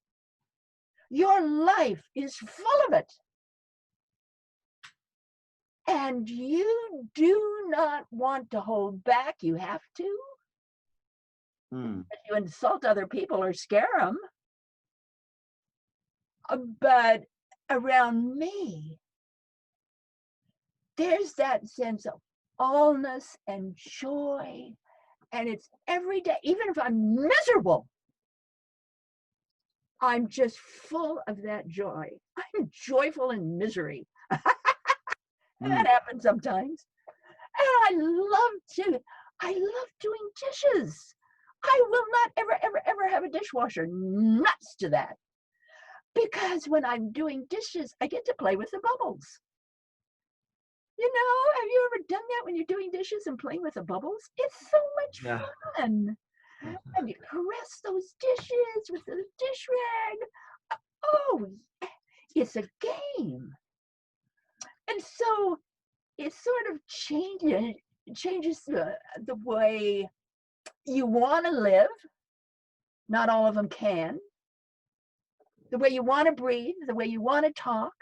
Your life is full of it. And you do not want to hold back. You have to. If you insult other people or scare them. But around me, there's that sense of allness and joy. And it's every day, even if I'm miserable, I'm just full of that joy. I'm joyful in misery. And that happens sometimes. And I love doing dishes. I will not ever have a dishwasher. Nuts to that. Because when I'm doing dishes, I get to play with the bubbles. You know, have you ever done that when you're doing dishes and playing with the bubbles? It's so much fun. And you caress those dishes with the dish rag. Oh, it's a game. And so it sort of changes the way you want to live. Not all of them can. The way you want to breathe, the way you want to talk.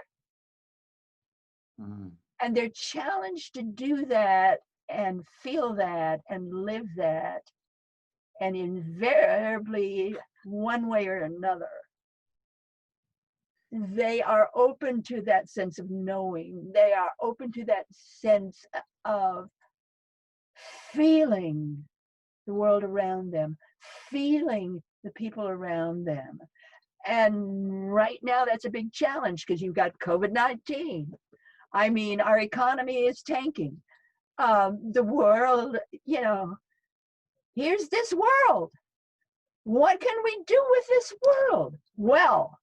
And they're challenged to do that and feel that and live that. And invariably, one way or another, they are open to that sense of knowing. They are open to that sense of feeling the world around them, feeling the people around them. And right now, that's a big challenge because you've got COVID-19. I mean, our economy is tanking. The world, you know, here's this world. What can we do with this world? Well,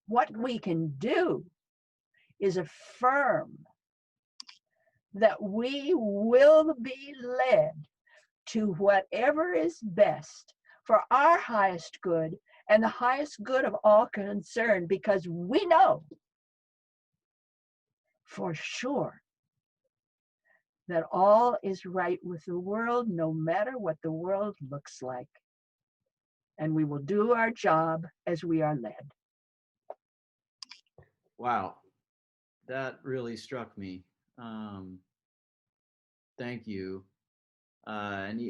what we can do is affirm that we will be led to whatever is best for our highest good and the highest good of all concerned, because we know for sure that all is right with the world, no matter what the world looks like. And we will do our job as we are led. Wow, that really struck me. Thank you. And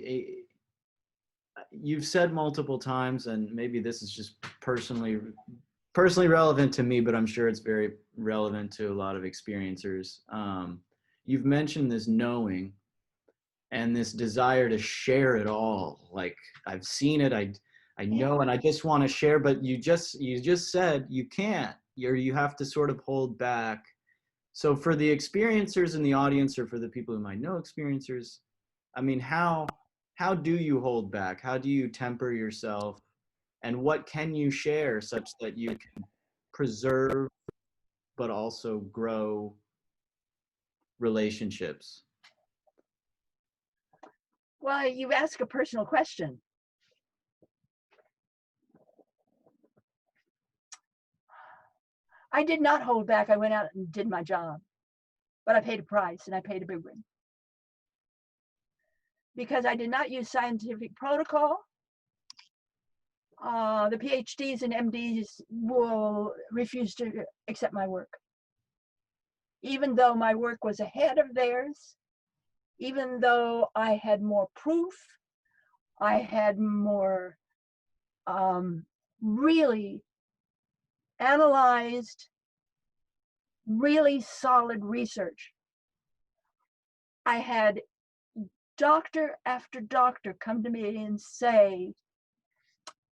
you've said multiple times, and maybe this is just personally relevant to me, but I'm sure it's very relevant to a lot of experiencers. You've mentioned this knowing and this desire to share it all. Like, I've seen it, I know, and I just want to share, but you just said you can't. You have to sort of hold back. So for the experiencers in the audience, or for the people who might know experiencers, I mean, how do you hold back? How do you temper yourself? And what can you share such that you can preserve but also grow relationships? Well, you ask a personal question. I did not hold back. I went out and did my job, but I paid a price, and I paid a big one. Because I did not use scientific protocol, the PhDs and MDs will refuse to accept my work. Even though my work was ahead of theirs, even though I had more proof, I had more really analyzed, really solid research. I had doctor after doctor come to me and say,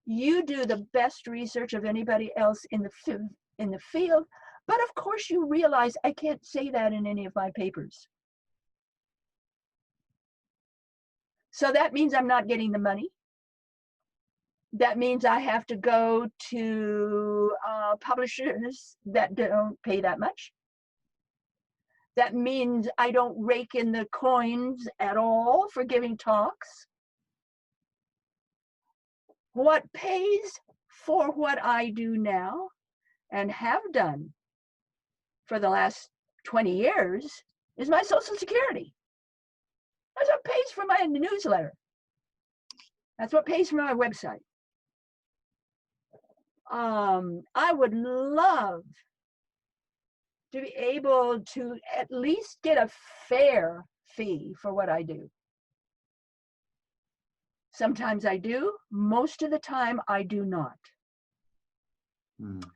you do the best research of anybody else in the field, but of course you realize I can't say that in any of my papers. So that means I'm not getting the money. That means I have to go to publishers that don't pay that much. That means I don't rake in the coins at all for giving talks. What pays for what I do now and have done for the last 20 years is my Social Security. That's what pays for my newsletter. That's what pays for my website. I would love to be able to at least get a fair fee for what I do. Sometimes I do, most of the time I do not.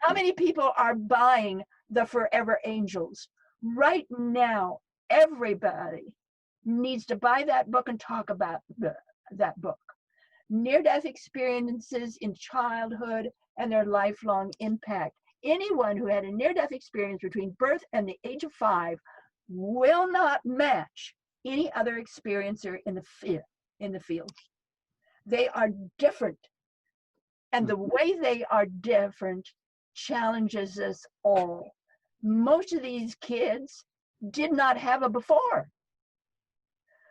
How many people are buying the Forever Angels? Right now, everybody needs to buy that book and talk about that book. Near-death experiences in childhood and their lifelong impact. Anyone who had a near-death experience between birth and the age of 5 will not match any other experiencer in the field. They are different. And the way they are different challenges us all. Most of these kids did not have a before.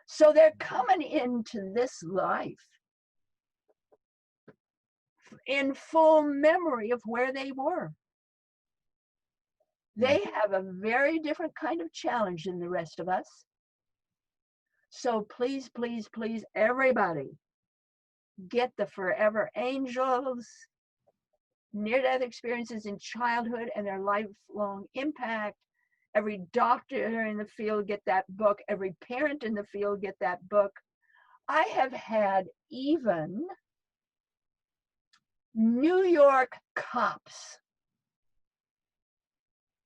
So they're coming into this life in full memory of where they were. They have a very different kind of challenge than the rest of us. So please, please, please, everybody, get the Forever Angels, near-death experiences in childhood and their lifelong impact. Every doctor in the field get that book. Every parent in the field get that book. I have had even New York cops,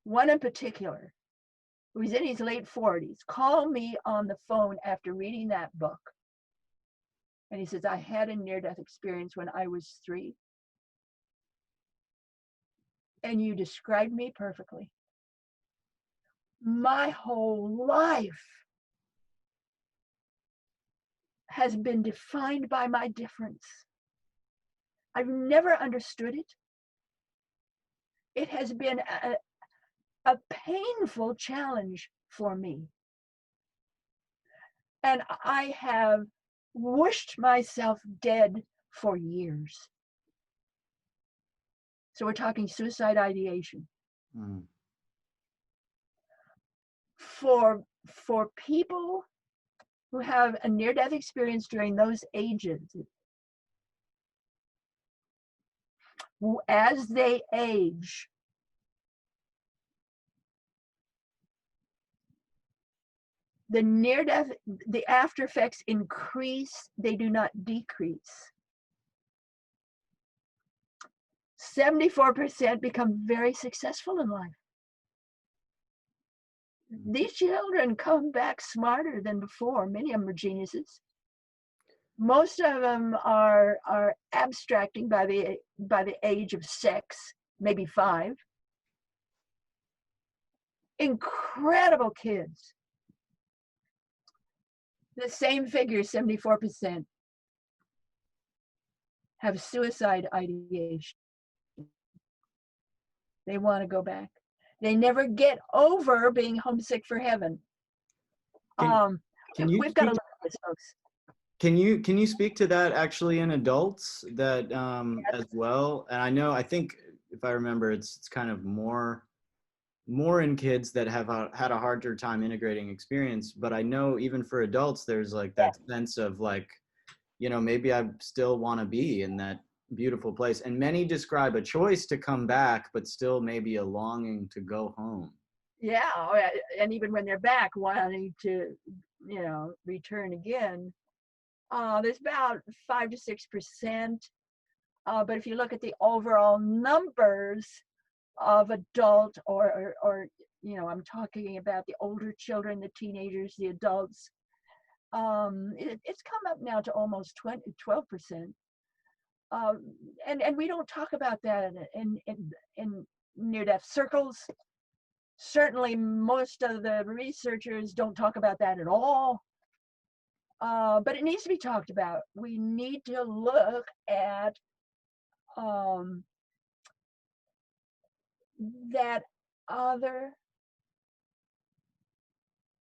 one in particular, who was in his late 40s, call me on the phone after reading that book. And he says, I had a near-death experience when I was 3. And you described me perfectly. My whole life has been defined by my difference. I've never understood it. It has been a painful challenge for me. And I have wished myself dead for years. So we're talking suicide ideation. For people who have a near-death experience during those ages, as they age, the near-death, the after effects increase, they do not decrease. 74% become very successful in life. These children come back smarter than before. Many of them are geniuses. Most of them are abstracting by the age of 6, maybe 5. Incredible kids. The same figure, 74%, have suicide ideation. They want to go back. They never get over being homesick for heaven. Can you We've got to speak, look at this, folks. can you speak to that actually in adults that as well? And I think if I remember, it's kind of more in kids that have had a harder time integrating experience. But I know even for adults, there's like that sense of like, maybe I still want to be in that beautiful place. And many describe a choice to come back, but still maybe a longing to go home. Yeah, and even when they're back, wanting to, return again. There's about 5 to 6%. But if you look at the overall numbers of adult or I'm talking about the older children, the teenagers, the adults, it's come up now to almost 12%. And we don't talk about that in near-death circles. Certainly, most of the researchers don't talk about that at all. But it needs to be talked about. We need to look at that other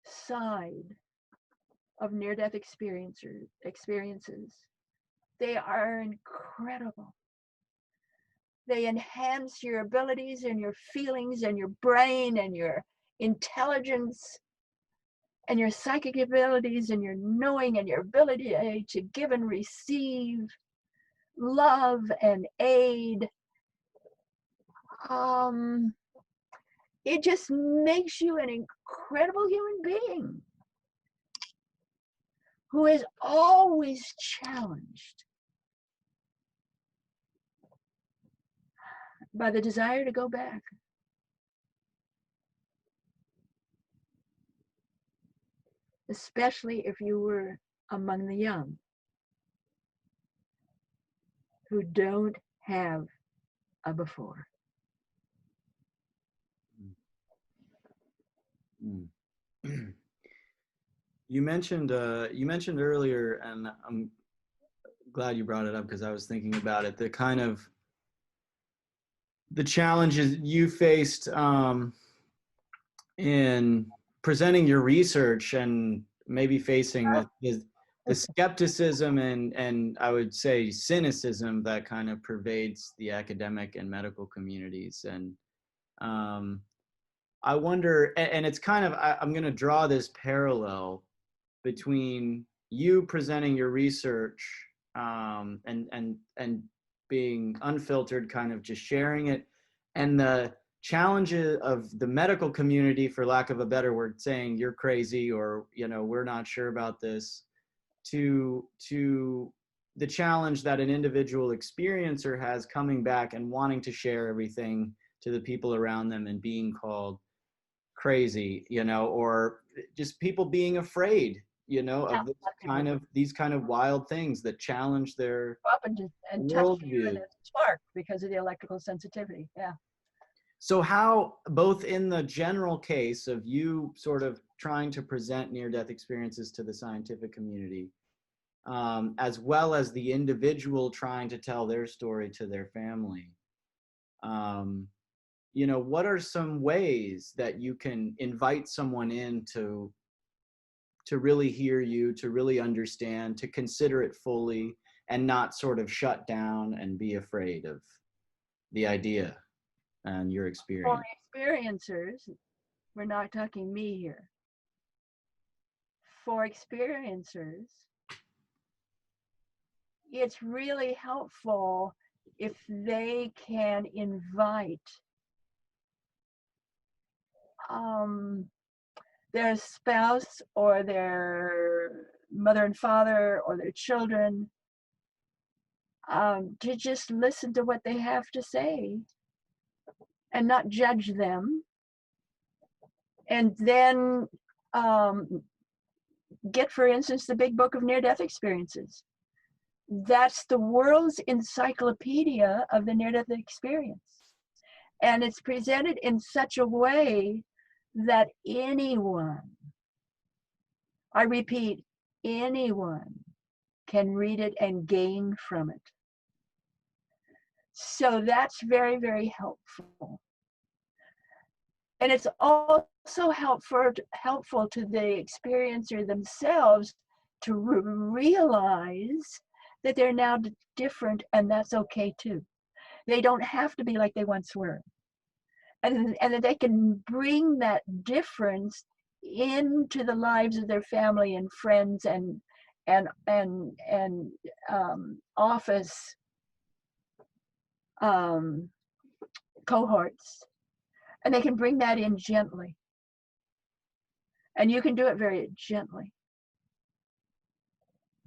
side of near-death experiences. They are incredible. They enhance your abilities and your feelings and your brain and your intelligence and your psychic abilities and your knowing and your ability to give and receive love and aid. It just makes you an incredible human being who is always challenged by the desire to go back. Especially if you were among the young who don't have a before. You mentioned earlier, and I'm glad you brought it up because I was thinking about it, the challenges you faced in presenting your research and maybe facing the skepticism and I would say cynicism that kind of pervades the academic and medical communities. And I wonder, and it's kind of, I'm going to draw this parallel between you presenting your research and being unfiltered, kind of just sharing it, and the challenges of the medical community, for lack of a better word, saying you're crazy or we're not sure about this, to the challenge that an individual experiencer has coming back and wanting to share everything to the people around them and being called crazy, or just people being afraid, of these kind of wild things that challenge their up and touch you and spark because of the electrical sensitivity. Yeah. So how, both in the general case of you sort of trying to present near-death experiences to the scientific community, as well as the individual trying to tell their story to their family, what are some ways that you can invite someone in to really hear you, to really understand, to consider it fully, and not sort of shut down and be afraid of the idea and your experience? For experiencers, we're not talking me here. For experiencers, it's really helpful if they can invite their spouse or their mother and father or their children to just listen to what they have to say and not judge them. And then get, for instance, the Big Book of Near-Death Experiences. That's the world's encyclopedia of the near-death experience. And it's presented in such a way that anyone, I repeat, anyone can read it and gain from it. So that's very, very helpful. And it's also helpful to the experiencer themselves to realize that they're now different, and that's okay too. They don't have to be like they once were. And that they can bring that difference into the lives of their family and friends and office cohorts, and they can bring that in gently, and you can do it very gently,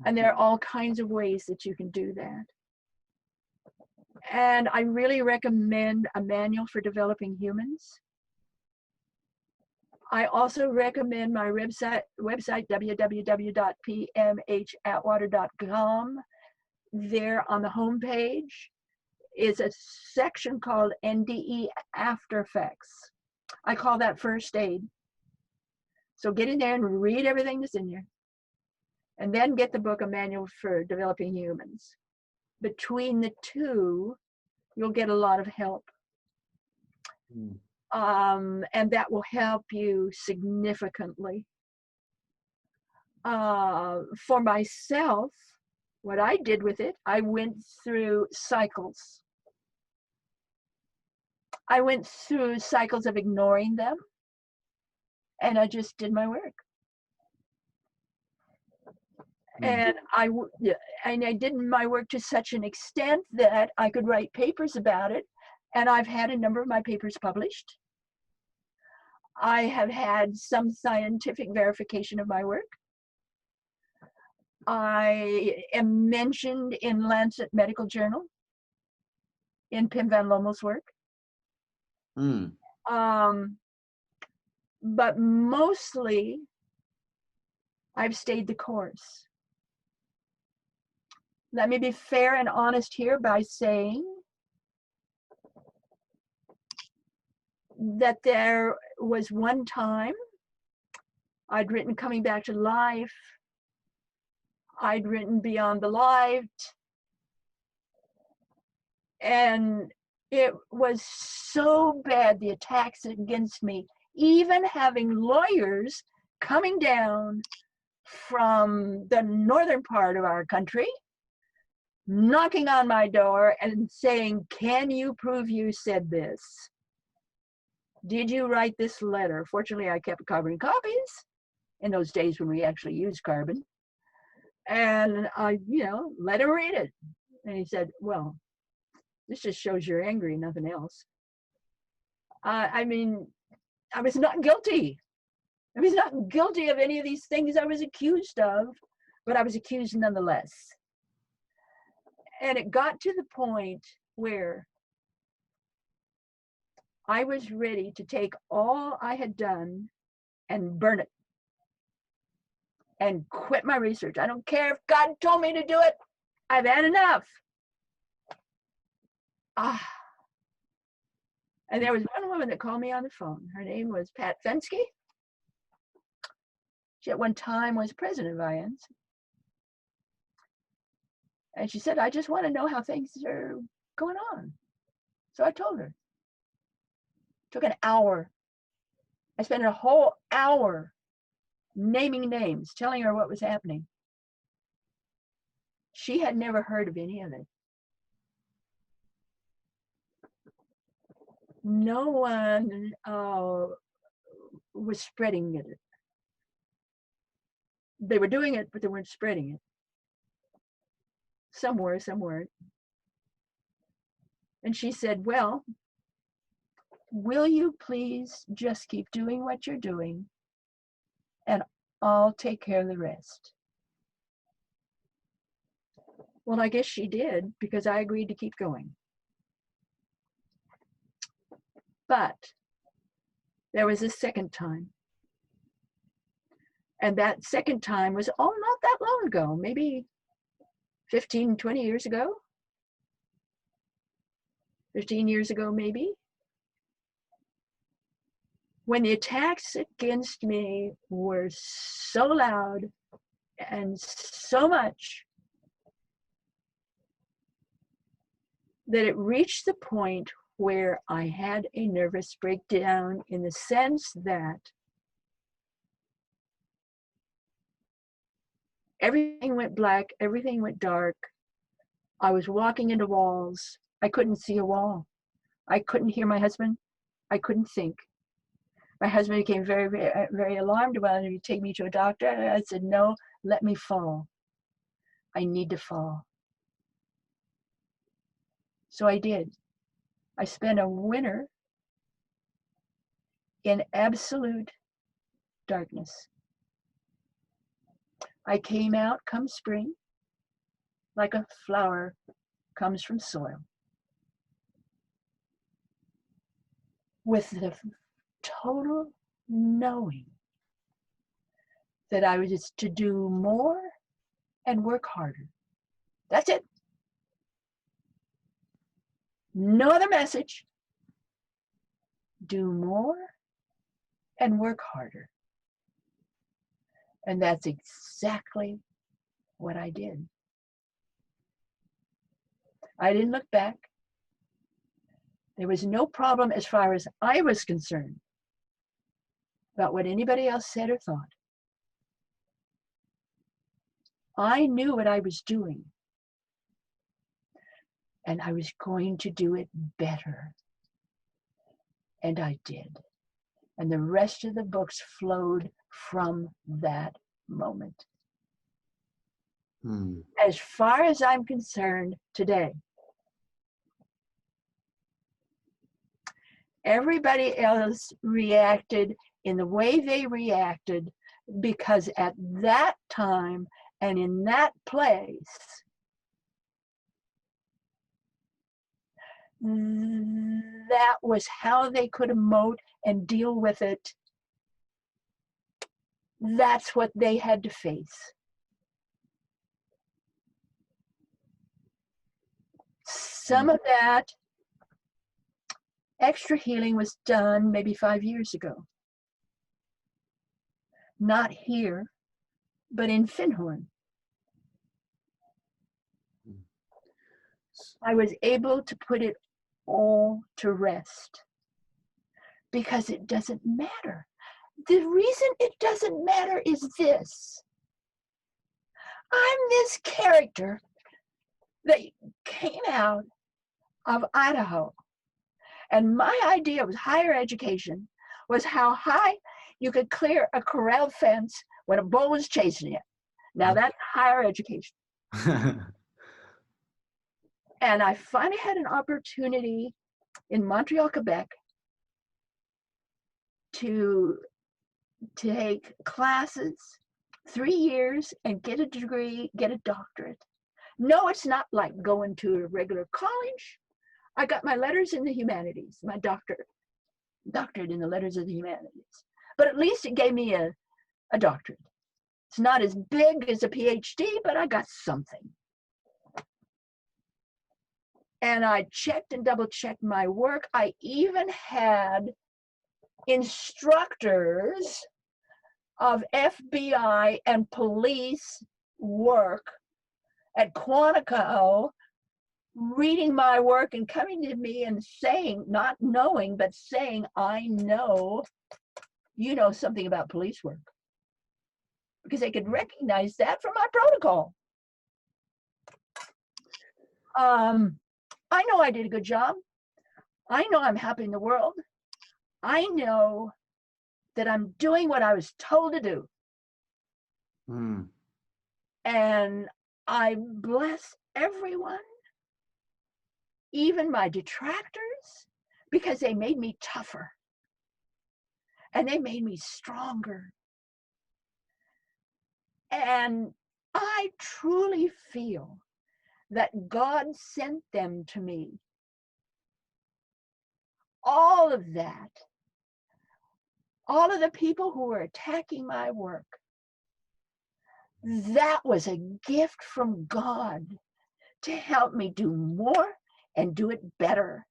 and there are all kinds of ways that you can do that. And I really recommend a manual for developing humans. I also recommend my website www.pmhatwater.com. There on the homepage is a section called NDE After Effects. I call that first aid. So get in there and read everything that's in there. And then get the book, A Manual for Developing Humans. Between the two, you'll get a lot of help. And that will help you significantly. For myself, what I did with it, I went through cycles. I went through cycles of ignoring them, and I just did my work. And I did my work to such an extent that I could write papers about it, and I've had a number of my papers published. I have had some scientific verification of my work. I am mentioned in Lancet Medical Journal in Pim van Lommel's work. But mostly, I've stayed the course. Let me be fair and honest here by saying that there was one time I'd written Coming Back to Life, I'd written Beyond the Light, and it was so bad, the attacks against me, even having lawyers coming down from the northern part of our country, knocking on my door and saying, can you prove you said this? Did you write this letter? Fortunately, I kept carbon copies in those days when we actually used carbon. And I, let him read it. And he said, well, this just shows you're angry, nothing else. I mean, I was not guilty. I was not guilty of any of these things I was accused of, but I was accused nonetheless. And it got to the point where I was ready to take all I had done and burn it and quit my research. I don't care if God told me to do it. I've had enough. And there was one woman that called me on the phone. Her name was Pat Fensky. She at one time was president of IANDS. And she said, I just want to know how things are going on. So I told her. It took an hour. I spent a whole hour naming names, telling her what was happening. She had never heard of any of it. No one was spreading it. They were doing it, but they weren't spreading it. Some were, some weren't. And she said, well, will you please just keep doing what you're doing, and I'll take care of the rest. Well, I guess she did, because I agreed to keep going. But there was a second time. And that second time was, not that long ago, maybe 15, 20 years ago. 15 years ago, maybe. When the attacks against me were so loud and so much that it reached the point where I had a nervous breakdown in the sense that everything went black, everything went dark. I was walking into walls. I couldn't see a wall. I couldn't hear my husband. I couldn't think. My husband became very, very, very alarmed. Wanted to take me to a doctor. And I said, no, let me fall. I need to fall. So I did. I spent a winter in absolute darkness. I came out come spring like a flower comes from soil, with the total knowing that I was to do more and work harder. That's it. No other message. Do more and work harder. And that's exactly what I did. I didn't look back. There was no problem as far as I was concerned about what anybody else said or thought. I knew what I was doing, and I was going to do it better. And I did. And the rest of the books flowed from that moment. As far as I'm concerned today, everybody else reacted in the way they reacted because at that time and in that place, that was how they could emote and deal with it. That's what they had to face. Some of that extra healing was done maybe 5 years ago. Not here, but in Finhorn. I was able to put it all to rest because it doesn't matter. The reason it doesn't matter is this. I'm this character that came out of Idaho. And my idea of higher education was how high you could clear a corral fence when a bull was chasing you. Now that's higher education. And I finally had an opportunity in Montreal, Quebec, to take classes, 3 years, and get a degree, get a doctorate. No, it's not like going to a regular college. I got my letters in the humanities, my doctorate in the letters of the humanities. But at least it gave me a doctorate. It's not as big as a PhD, but I got something. And I checked and double checked my work. I even had instructors of FBI and police work at Quantico reading my work and coming to me and saying, not knowing, but saying, I know you know something about police work. Because they could recognize that from my protocol. I know I did a good job. I know I'm helping the world. I know that I'm doing what I was told to do. And I bless everyone, even my detractors, because they made me tougher. And they made me stronger. And I truly feel that God sent them to me. All of that, all of the people who were attacking my work, that was a gift from God to help me do more and do it better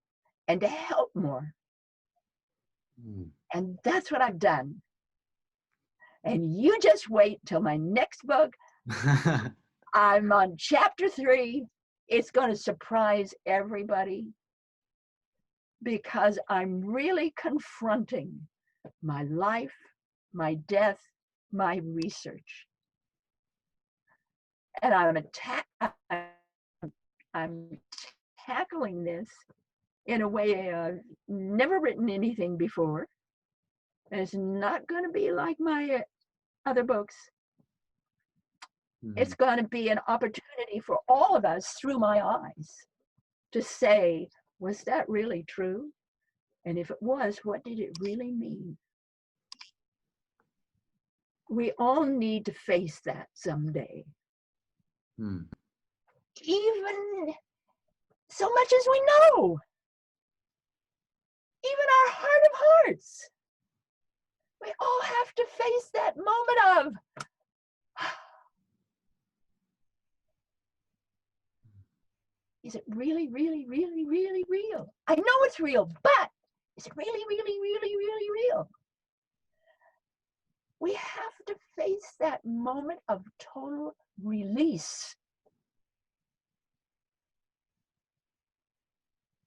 and to help more. And that's what I've done. And you just wait till my next book. I'm on chapter 3. It's going to surprise everybody. because I'm really confronting my life, my death, my research. And I'm tackling this in a way I've never written anything before. And it's not going to be like my other books. It's going to be an opportunity for all of us through my eyes to say, was that really true? And if it was, what did it really mean? We all need to face that someday. Even so much as we know, even our heart of hearts, we all have to face that moment of, is it really, really, really, really real? I know it's real, but is it really, really, really, really real? We have to face that moment of total release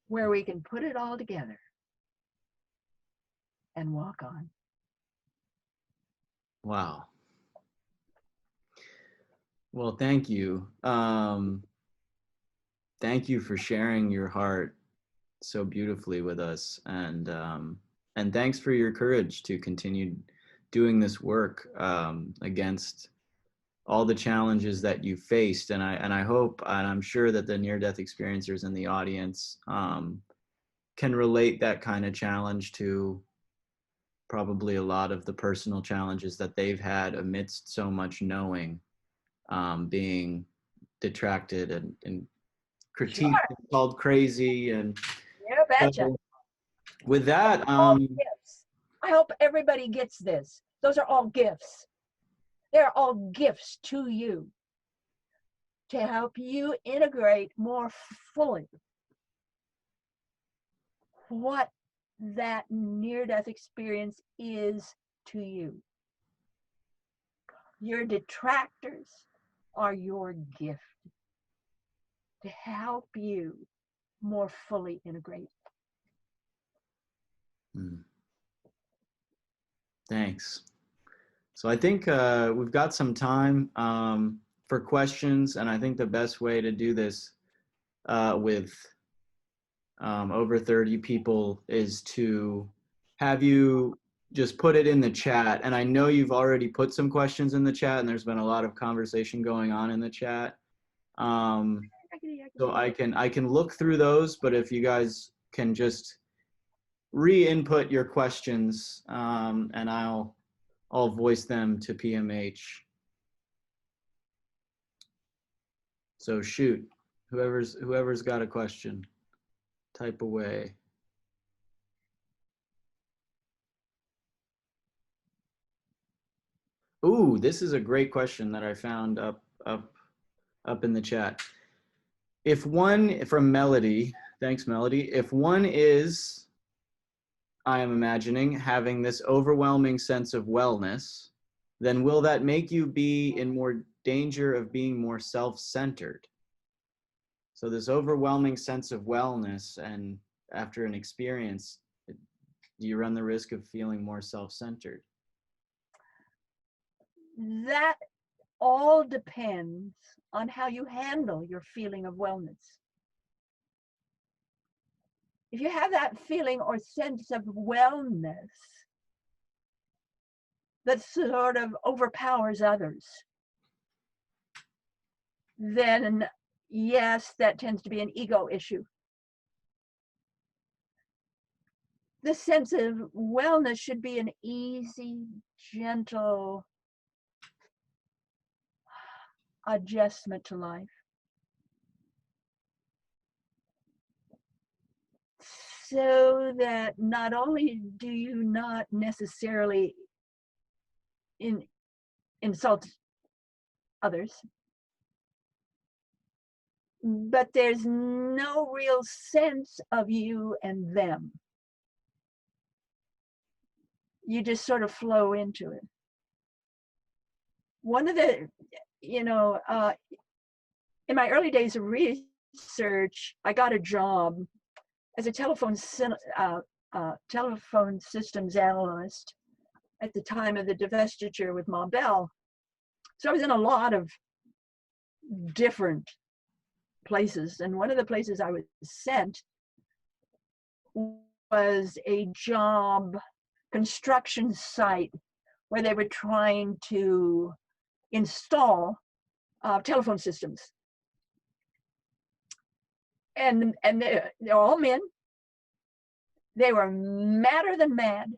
where we can put it all together and walk on. Wow. Well, thank you. Thank you for sharing your heart so beautifully with us, and thanks for your courage to continue doing this work against all the challenges that you faced. And I hope, and I'm sure that the near-death experiencers in the audience can relate that kind of challenge to probably a lot of the personal challenges that they've had amidst so much knowing, being detracted and critiqued, Sure. and called crazy. And Yeah, betcha. so with that, Gifts. I hope everybody gets this. Those are all gifts. They're all gifts to you to help you integrate more fully what that near-death experience is to you. Your detractors are your gift to help you more fully integrate. Thanks. So I think we've got some time for questions, and I think the best way to do this with over 30 people is to have you just put it in the chat. And I know you've already put some questions in the chat, and there's been a lot of conversation going on in the chat. So I can look through those, but if you guys can just re-input your questions, and I'll voice them to PMH. So shoot, whoever's got a question, type away. Ooh, this is a great question that I found up in the chat. If one, from Melody, thanks Melody, if one is, I am imagining, having this overwhelming sense of wellness, then will that make you be in more danger of being more self-centered? So this overwhelming sense of wellness, and after an experience, do you run the risk of feeling more self-centered? That all depends on how you handle your feeling of wellness. If you have that feeling or sense of wellness that sort of overpowers others, then yes, that tends to be an ego issue. The sense of wellness should be an easy, gentle adjustment to life. So that not only do you not necessarily insult others, but there's no real sense of you and them. You just sort of flow into it. One of the, in my early days of research, I got a job as a telephone systems analyst at the time of the divestiture with Ma Bell. So I was in a lot of different places. And one of the places I was sent was a job construction site where they were trying to install telephone systems. And they're all men. They were madder than mad.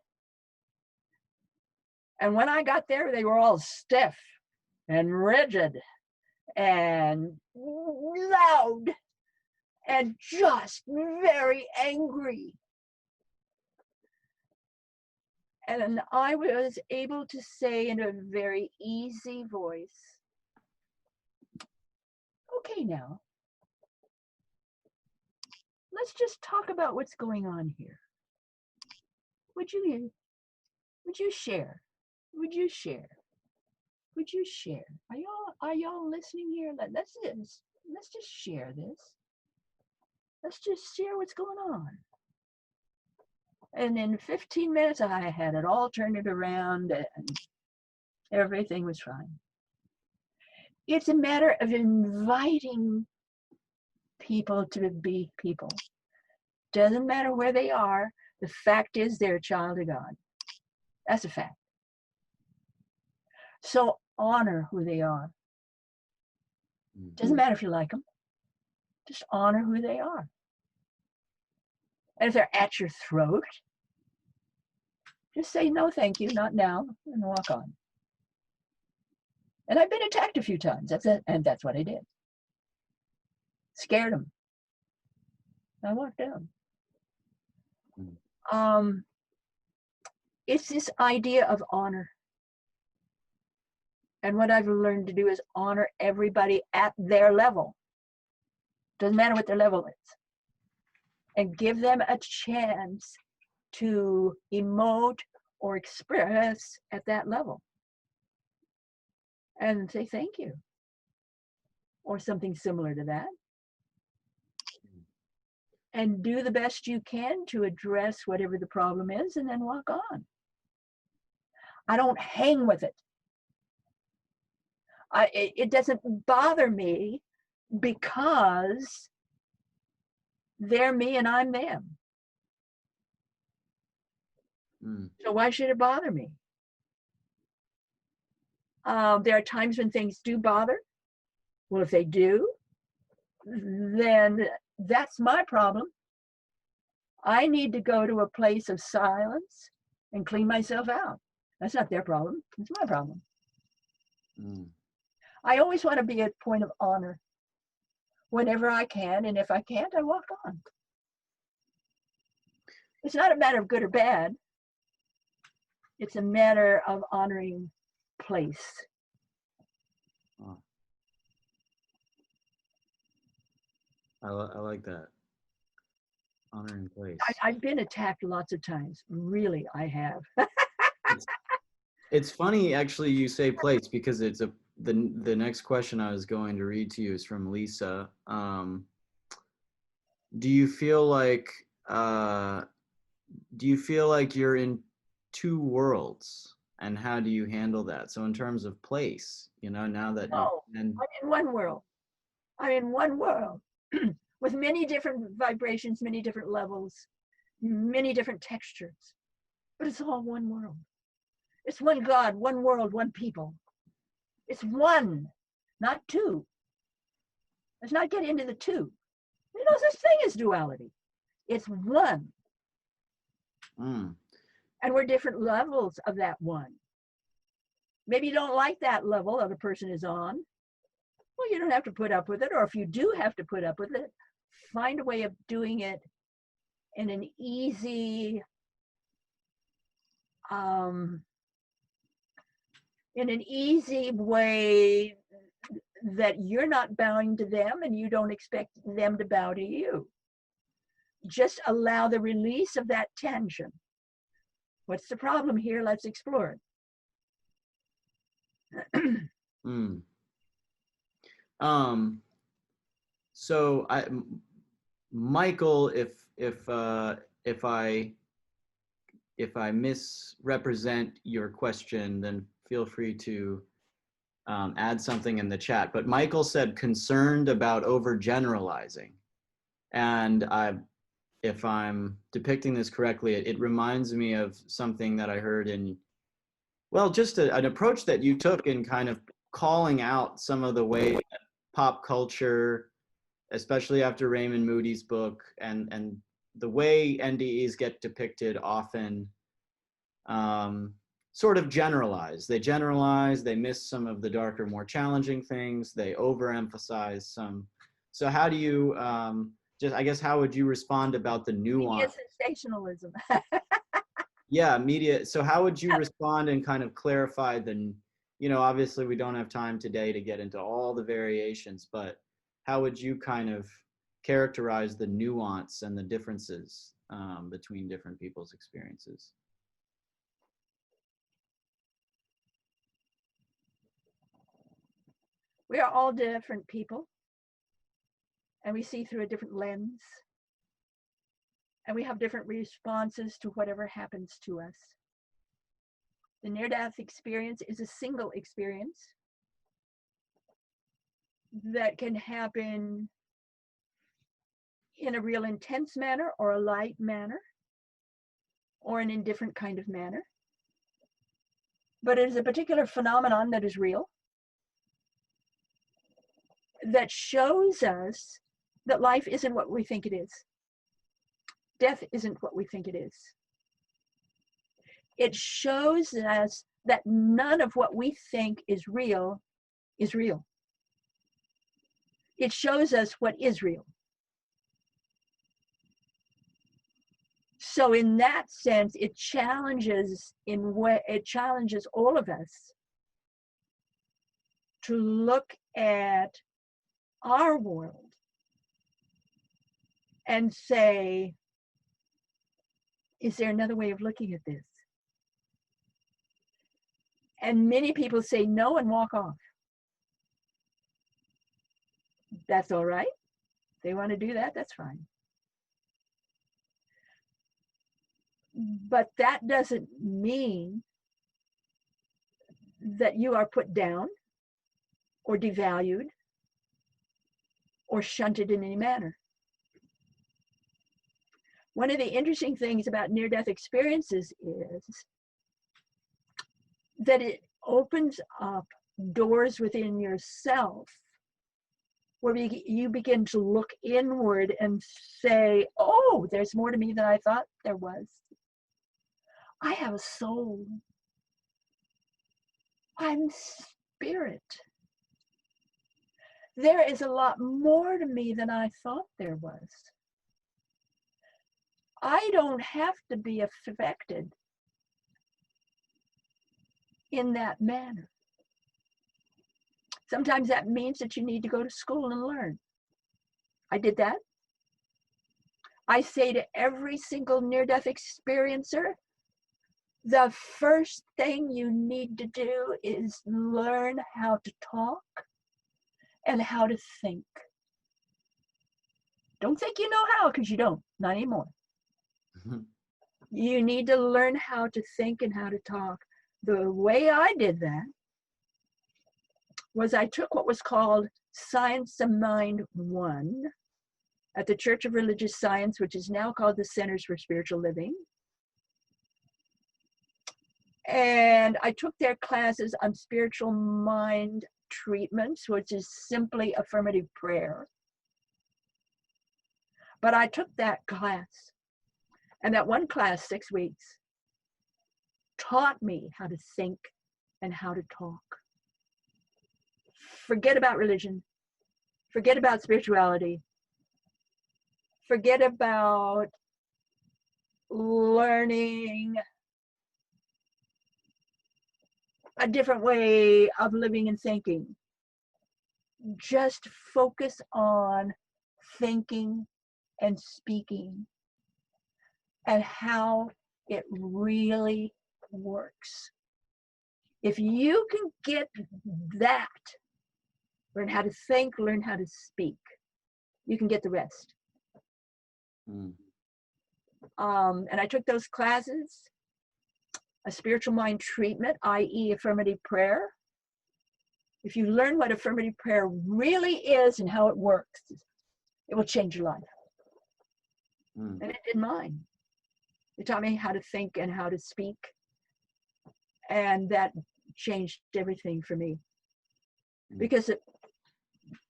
And when I got there, they were all stiff and rigid and loud and just very angry. And I was able to say in a very easy voice, okay, now, let's just talk about what's going on here. Would you share? Would you share? Would you share? Are y'all listening here? Let's just share this. Let's just share what's going on. And in 15 minutes, I had it all turned around and everything was fine. It's a matter of inviting people to be people. Doesn't matter where they are. The fact is they're a child of God. That's a fact. So honor who they are. Doesn't matter if you like them. Just honor who they are. And if they're at your throat, just say, no, thank you, not now, and walk on. And I've been attacked a few times. That's it. And that's what I did. Scared them. I walked down. It's this idea of honor. And what I've learned to do is honor everybody at their level. Doesn't matter what their level is. And give them a chance to emote or express at that level. And say thank you. Or something similar to that. And do the best you can to address whatever the problem is and then walk on. I don't hang with it. It doesn't bother me because they're me and I'm them. So why should it bother me? There are times when things do bother. Well, if they do, then that's my problem. I need to go to a place of silence and clean myself out. That's not their problem. It's my problem. I always want to be at a point of honor whenever I can, and if I can't, I walk on. It's not a matter of good or bad. It's a matter of honoring place. I like that. Honoring place. I've been attacked lots of times. Really, I have. It's funny, actually, you say place, because it's the next question I was going to read to you is from Lisa. Do you feel like you're in two worlds, and how do you handle that? So in terms of place, now that No, I'm in one world. I'm in one world with many different vibrations, many different levels, many different textures, but it's all one world. It's one God, one world, one people. It's one, not two. Let's not get into the two. There's no such thing as duality. It's one. And we're different levels of that one. Maybe you don't like that level other person is on. Well, you don't have to put up with it. Or if you do have to put up with it, find a way of doing it in an easy, way that you're not bowing to them and you don't expect them to bow to you. Just allow the release of that tension. What's the problem here? Let's explore it. So Michael, if I misrepresent your question, then feel free to add something in the chat. But Michael said concerned about overgeneralizing, and if I'm depicting this correctly, it reminds me of something that I heard in, well, just an approach that you took in kind of calling out some of the way that pop culture, especially after Raymond Moody's book, and the way NDEs get depicted often sort of generalize. They generalize, they miss some of the darker, more challenging things, they overemphasize some. So how do you, I guess, how would you respond about the nuance? Media sensationalism. Yeah, media. So how would you respond and kind of clarify the, obviously we don't have time today to get into all the variations, but how would you kind of characterize the nuance and the differences between different people's experiences? We are all different people, and we see through a different lens, and we have different responses to whatever happens to us. The near-death experience is a single experience that can happen in a real intense manner or a light manner or an indifferent kind of manner. But it is a particular phenomenon that is real, that shows us that life isn't what we think it is. Death isn't what we think it is. It shows us that none of what we think is real is real. It shows us what is real. So in that sense, it challenges all of us to look at our world and say, is there another way of looking at this? And many people say no and walk off. That's all right. If they want to do that, that's fine. But that doesn't mean that you are put down or devalued or shunted in any manner. One of the interesting things about near-death experiences is that it opens up doors within yourself where you begin to look inward and say, oh, there's more to me than I thought there was. I have a soul. I'm spirit. There is a lot more to me than I thought there was. I don't have to be affected in that manner. Sometimes that means that you need to go to school and learn. I did that. I say to every single near-death experiencer, the first thing you need to do is learn how to talk and how to think. Don't think you know how, because you don't, not anymore. You need to learn how to think and how to talk. The way I did that was I took what was called Science of Mind 1 at the Church of Religious Science, which is now called the Centers for Spiritual Living. And I took their classes on spiritual mind treatments, which is simply affirmative prayer. But I took that class, and that one class, 6 weeks, taught me how to think and how to talk. Forget about religion. Forget about spirituality. Forget about learning a different way of living and thinking. Just focus on thinking and speaking and how it really works. If you can get that, learn how to think, learn how to speak, you can get the rest. And I took those classes, a spiritual mind treatment, i.e. affirmative prayer. If you learn what affirmative prayer really is and how it works, it will change your life. Mm. And it did mine. It taught me how to think and how to speak. And that changed everything for me. Because it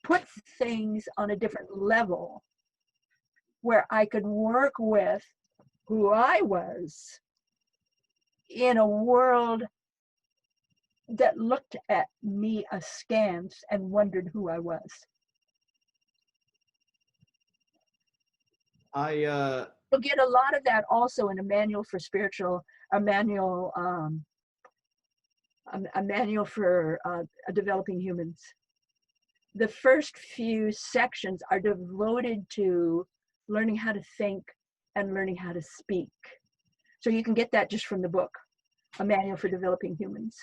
put things on a different level where I could work with who I was in a world that looked at me askance and wondered who I was. You'll get a lot of that also in a manual for spiritual, a manual for developing humans. The first few sections are devoted to learning how to think and learning how to speak. So you can get that just from the book, A Manual for Developing Humans.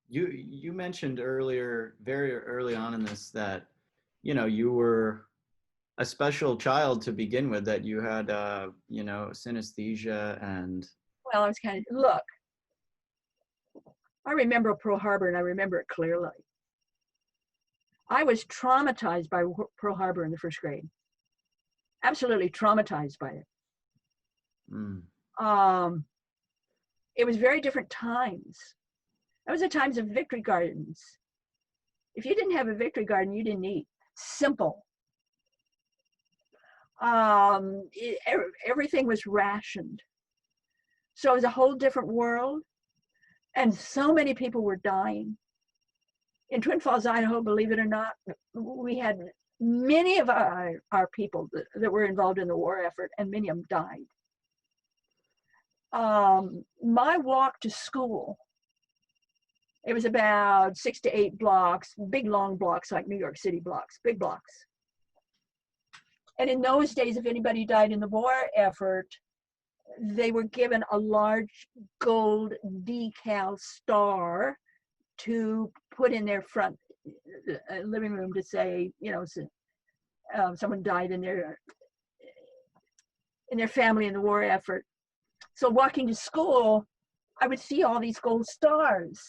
You mentioned earlier, very early on in this, that, you know, you were a special child to begin with, that you had, you know, synesthesia and... Well, I was kind of, look, I remember Pearl Harbor and I remember it clearly. I was traumatized by Pearl Harbor in the first grade. Absolutely traumatized by it. Mm. It was very different times. That was the times of victory gardens. If you didn't have a victory garden, you didn't eat. Simple. Everything was rationed. So it was a whole different world. And so many people were dying. In Twin Falls, Idaho, believe it or not, we had many of our people that were involved in the war effort, and many of them died. My walk to school, it was about 6 to 8 blocks, big long blocks like New York City blocks, big blocks. And in those days, if anybody died in the war effort, they were given a large gold decal star to put in their front living room to say, you know, someone died in their family in the war effort. So walking to school, I would see all these gold stars.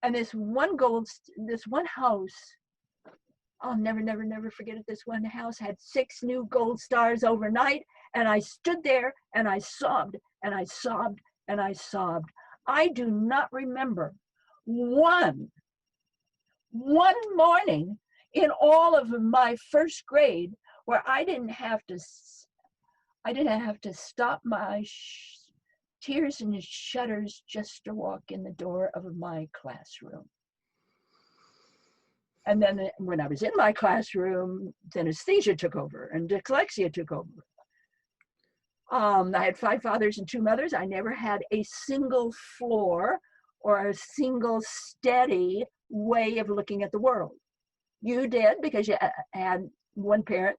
And this one house, I'll never forget it. This one house had 6 new gold stars overnight. And I stood there and I sobbed and I sobbed and I sobbed. I do not remember one morning in all of my first grade where I didn't have to stop my tears and shudders just to walk in the door of my classroom. And then when I was in my classroom, synesthesia took over and dyslexia took over. I had 5 fathers and 2 mothers. I never had a single floor or a single steady way of looking at the world. You did because you had one parent,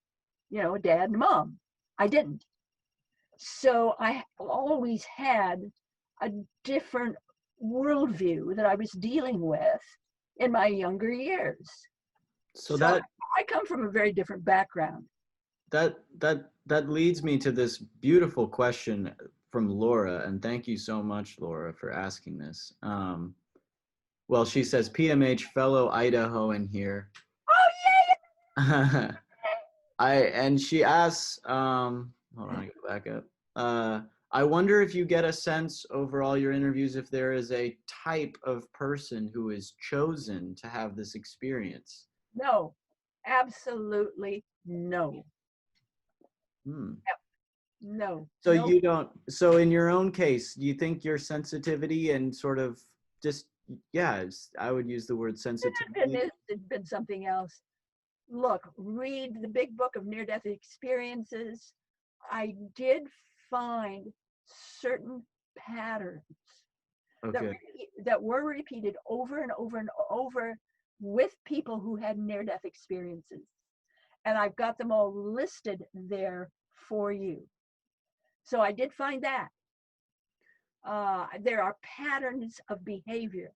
you know, a dad and a mom. I didn't. So I always had a different worldview that I was dealing with in my younger years. So that I come from a very different background. That leads me to this beautiful question from Laura, and thank you so much, Laura, for asking this. Well, she says, PMH fellow Idahoan here. Oh, yay! And she asks, hold on, I go back up. I wonder if you get a sense over all your interviews if there is a type of person who is chosen to have this experience. No, absolutely no. No. So you don't, so in your own case, do you think your sensitivity and sort of just, yeah, I would use the word sensitivity. It's been something else. Look, read the big book of near-death experiences. I did find certain patterns that were repeated over and over and over with people who had near-death experiences. And I've got them all listed there for you. So I did find that. There are patterns of behavior.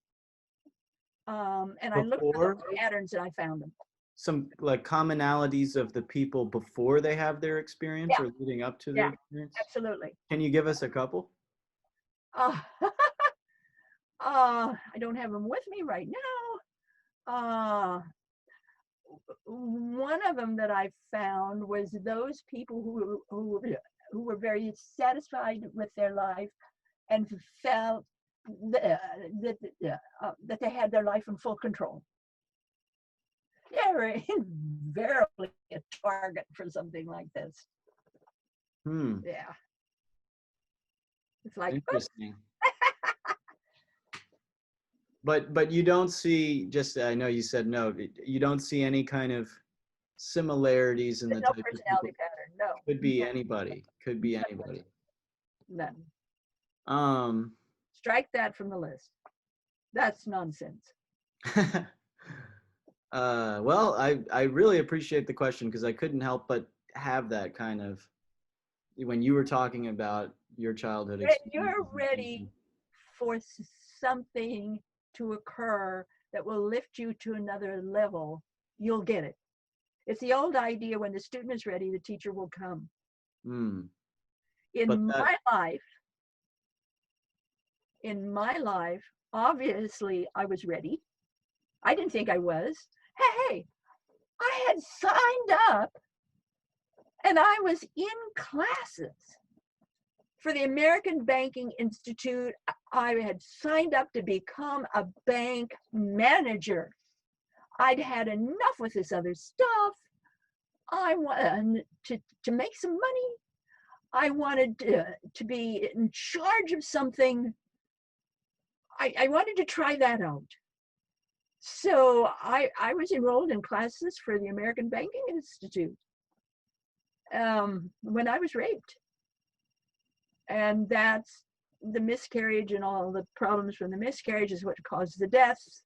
And I looked for those patterns and I found them. some like commonalities of the people before they have their experience Yeah, or leading up to their yeah, experience? absolutely. Can you give us a couple? Uh, I don't have them with me right now. One of them that I found was those people who were very satisfied with their life and felt that they had their life in full control. They're invariably a target for something like this. Hmm. Yeah, it's like, oops. Interesting. But you don't see, just I know you said no, you don't see any kind of similarities in There's the no type of people. personality pattern. No, Could be anybody. Could be none, anybody. none. Um Strike that from the list. That's nonsense. well, I really appreciate the question because I couldn't help but have that kind of when you were talking about your childhood When experience. you're ready for something to occur that will lift you to another level, you'll get it. It's the old idea, when the student is ready, the teacher will come. Hmm. But In that, my life, obviously I was ready. I didn't think I was. Hey, I had signed up and I was in classes for the American Banking Institute. I had signed up to become a bank manager. I'd had enough with this other stuff. I wanted to make some money. I wanted to be in charge of something. I wanted to try that out. So I was enrolled in classes for the American Banking Institute when I was raped. And that's the miscarriage, and all the problems from the miscarriage is what caused the deaths.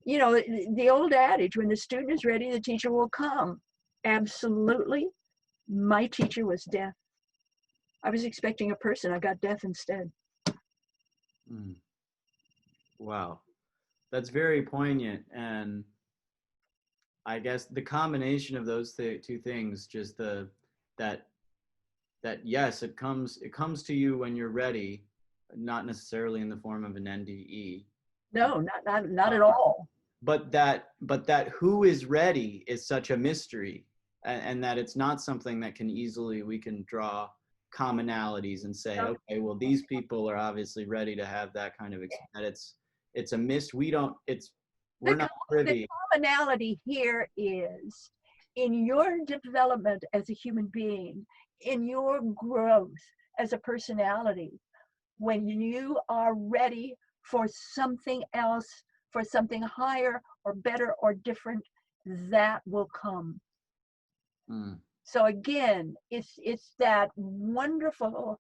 You know, the old adage, when the student is ready, the teacher will come. Absolutely. My teacher was death. I was expecting a person. I got death instead. wow, that's very poignant. And I guess the combination of those two things, just that yes, it comes to you when you're ready, not necessarily in the form of an NDE. No, not at all. But that who is ready is such a mystery, and that it's not something that can easily, we can draw commonalities and say, No. okay, well, these people are obviously ready to have that kind of experience. It's a we're not The privy. commonality here is in your development as a human being, in your growth as a personality, when you are ready for something else, for something higher or better or different, that will come. So again, it's that wonderful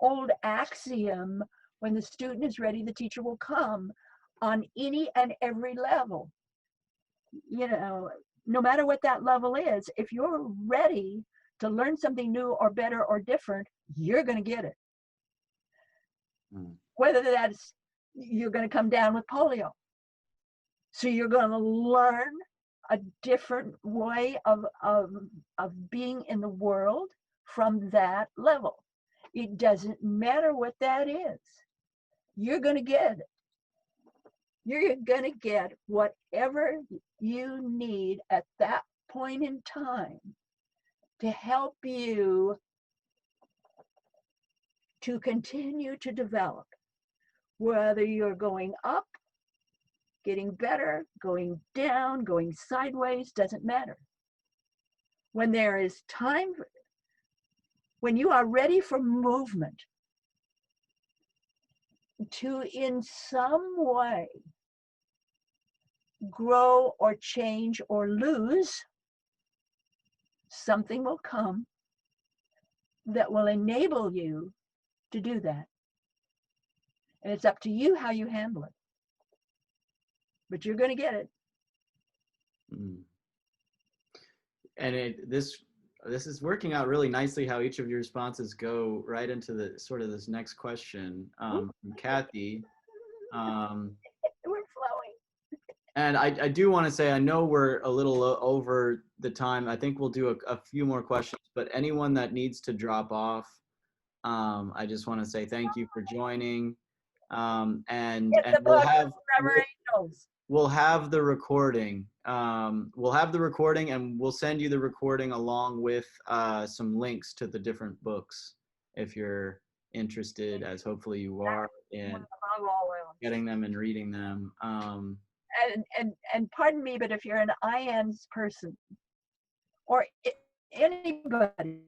old axiom, when the student is ready, the teacher will come, on any and every level. You know, no matter what that level is, if you're ready to learn something new or better or different, you're going to get it. Whether that's, you're going to come down with polio, so you're going to learn a different way of being in the world from that level. It doesn't matter what that is. You're going to get it. You're going to get whatever you need at that point in time to help you to continue to develop. Whether you're going up, getting better, going down, going sideways, doesn't matter. When there is time, when you are ready for movement, to in some way grow or change or lose, something will come that will enable you to do that. And it's up to you how you handle it. But you're going to get it. And this is working out really nicely, how each of your responses go right into the sort of this next question from Kathy. We're flowing. And I do want to say, I know we're a little over the time. I think we'll do a few more questions, but anyone that needs to drop off, I just want to say thank you for joining. And Hit the we'll button have forever angels. we'll have the recording. We'll have the recording, and we'll send you the recording along with some links to the different books if you're interested, as hopefully you are, in Above all else. getting them and reading them. And pardon me, but if you're an IANDS person or anybody,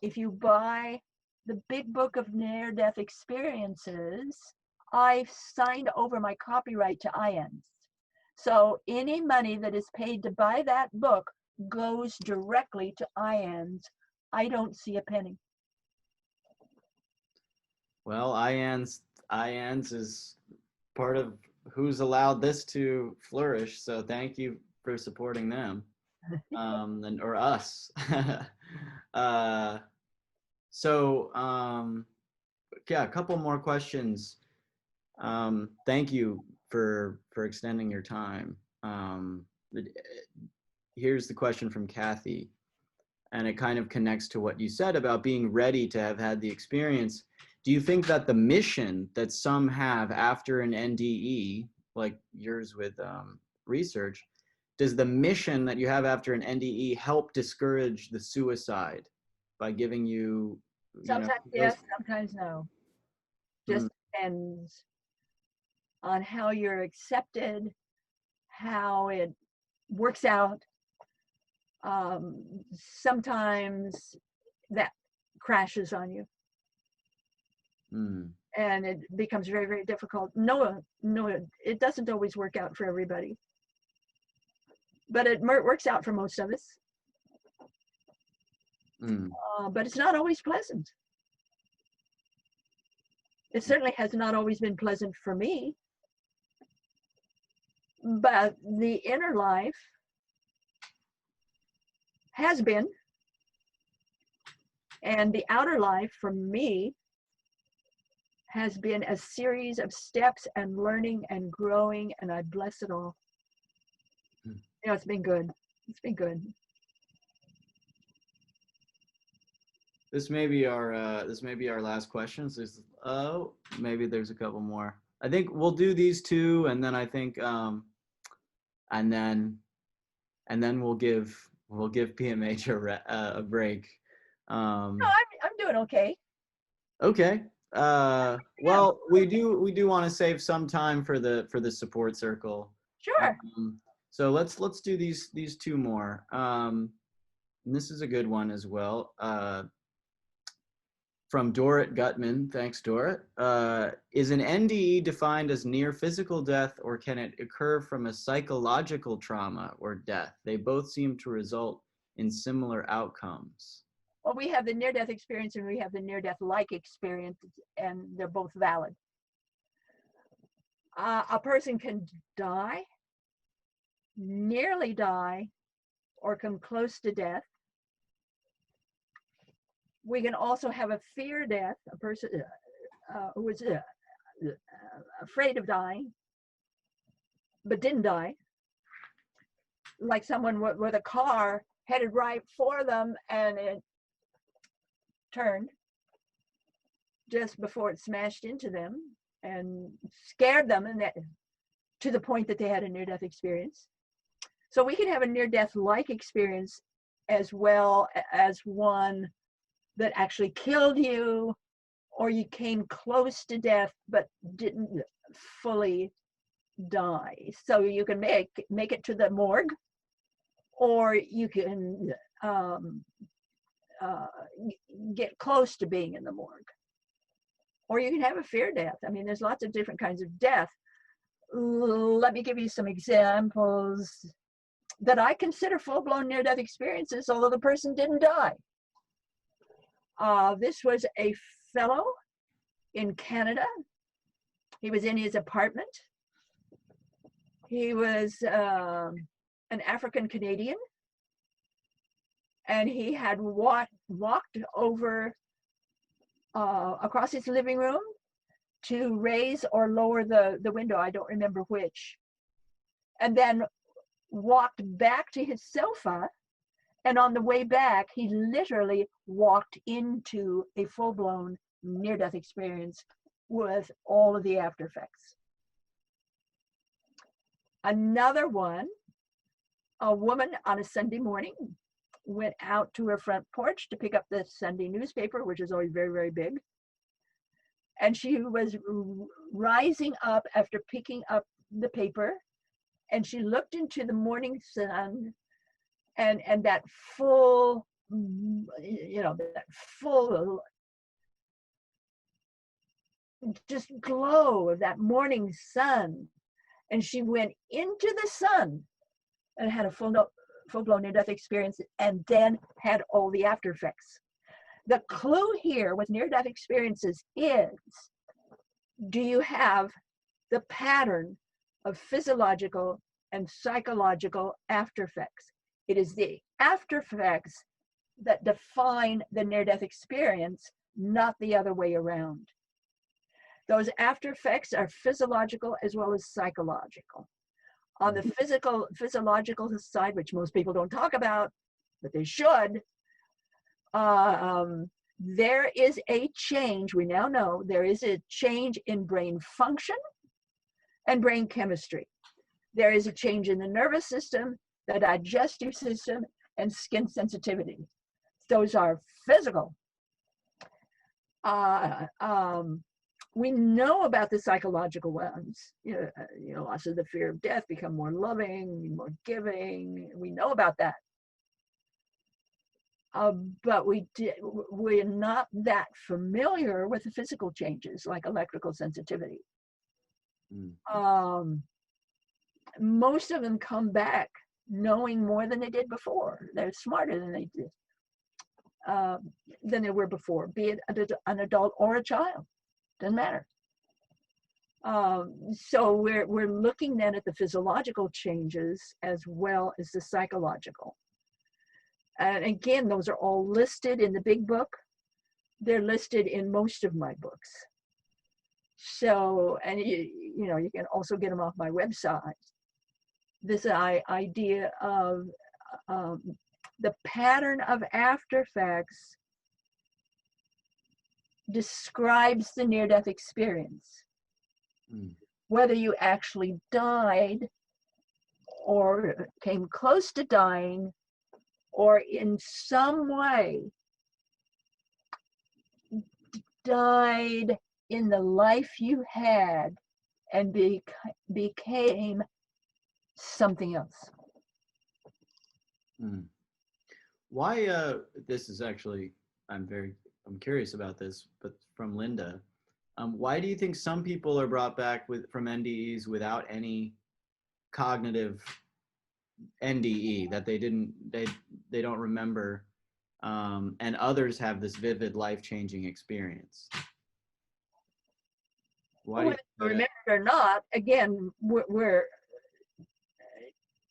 if you buy the big book of near-death experiences, I've signed over my copyright to IANDS. So any money that is paid to buy that book goes directly to IANDS. I don't see a penny. Well, IANDS is part of who's allowed this to flourish. So thank you for supporting them, or us. Yeah, a couple more questions. Thank you for extending your time. Here's the question from Kathy, and it kind of connects to what you said about being ready to have had the experience. Do you think that the mission that some have after an NDE, like yours with research, does the mission that you have after an NDE help discourage the suicide by giving you, Sometimes yes, sometimes no. Just depends on how you're accepted, how it works out. Sometimes that crashes on you. And it becomes very, very difficult. No, it doesn't always work out for everybody. But it works out for most of us. But it's not always pleasant. It certainly has not always been pleasant for me. But the inner life has been. And the outer life for me has been a series of steps and learning and growing, and I bless it all. It's been good. It's been good. This may be our last questions. Maybe there's a couple more. I think we'll do these two, and then I think and then we'll give PMH a break. No, I'm doing okay. Okay. Well, we do want to save some time for the support circle. Sure. So let's do these two more. And this is a good one as well. From Dorrit Gutman. Thanks, Dorrit. Is an NDE defined as near physical death, or can it occur from a psychological trauma or death? They both seem to result in similar outcomes. Well, we have the near-death experience and we have the near-death-like experience, and they're both valid. A person can die, nearly die, or come close to death. We can also have a fear death, a person who was afraid of dying, but didn't die. Like someone with a car headed right for them and it turned just before it smashed into them and scared them, and that to the point that they had a near-death experience. So we can have a near-death-like experience as well as one that actually killed you, or you came close to death but didn't fully die. So you can make it to the morgue, or you can get close to being in the morgue, or you can have a fear death. I mean, there's lots of different kinds of death. Let me give you some examples that I consider full-blown near-death experiences, although the person didn't die. This was a fellow in Canada. He was in his apartment. He was an African Canadian, and he had walked over across his living room to raise or lower the window. I don't remember which. and then walked back to his sofa. And on the way back, he literally walked into a full-blown near-death experience with all of the after effects. Another one, a woman on a Sunday morning went out to her front porch to pick up the Sunday newspaper, which is always very, very big. And she was rising up after picking up the paper, and she looked into the morning sun, and that full, that full just glow of that morning sun. And she went into the sun and had a full-blown near-death experience, and then had all the after effects. The clue here with near-death experiences is, do you have the pattern of physiological and psychological after effects? It is the after effects that define the near-death experience, not the other way around. Those after effects are physiological as well as psychological. On the physiological side, which most people don't talk about, but they should, there is a change, we now know, there is a change in brain function and brain chemistry. There is a change in the nervous system, the digestive system, and skin sensitivity. Those are physical. We know about the psychological ones. Loss of the fear of death, become more loving, more giving. We know about that. But we're not that familiar with the physical changes, like electrical sensitivity. Most of them come back knowing more than they did before. They're smarter than they were before, be it an adult or a child. Doesn't matter. So we're looking then at the physiological changes as well as the psychological. And again, those are all listed in the big book. They're listed in most of my books. So, and you can also get them off my website. This idea of the pattern of after effects describes the near-death experience. Whether you actually died or came close to dying, or in some way died in the life you had and became something else. Why, this is actually, I'm curious about this, but from Linda, why do you think some people are brought back from NDEs without any cognitive NDE, that they don't remember, and others have this vivid life-changing experience? Why? Whether you remember it or not, again,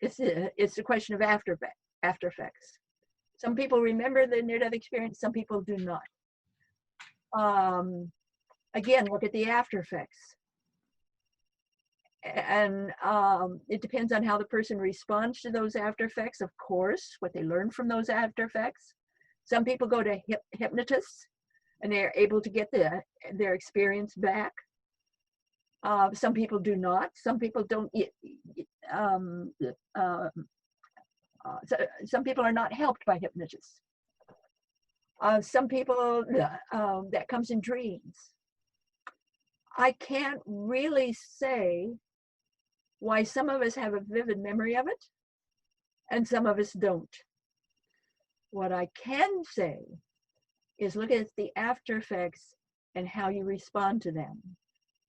it's a question of after effects. Some people remember the near-death experience, some people do not. Again, look at the after effects. And it depends on how the person responds to those after effects, of course, what they learn from those after effects. Some people go to hypnotists and they're able to get their experience back. Some people do not. Some people don't. Some people are not helped by hypnotists. Some people, that comes in dreams. I can't really say why some of us have a vivid memory of it and some of us don't. What I can say is look at the after effects and how you respond to them.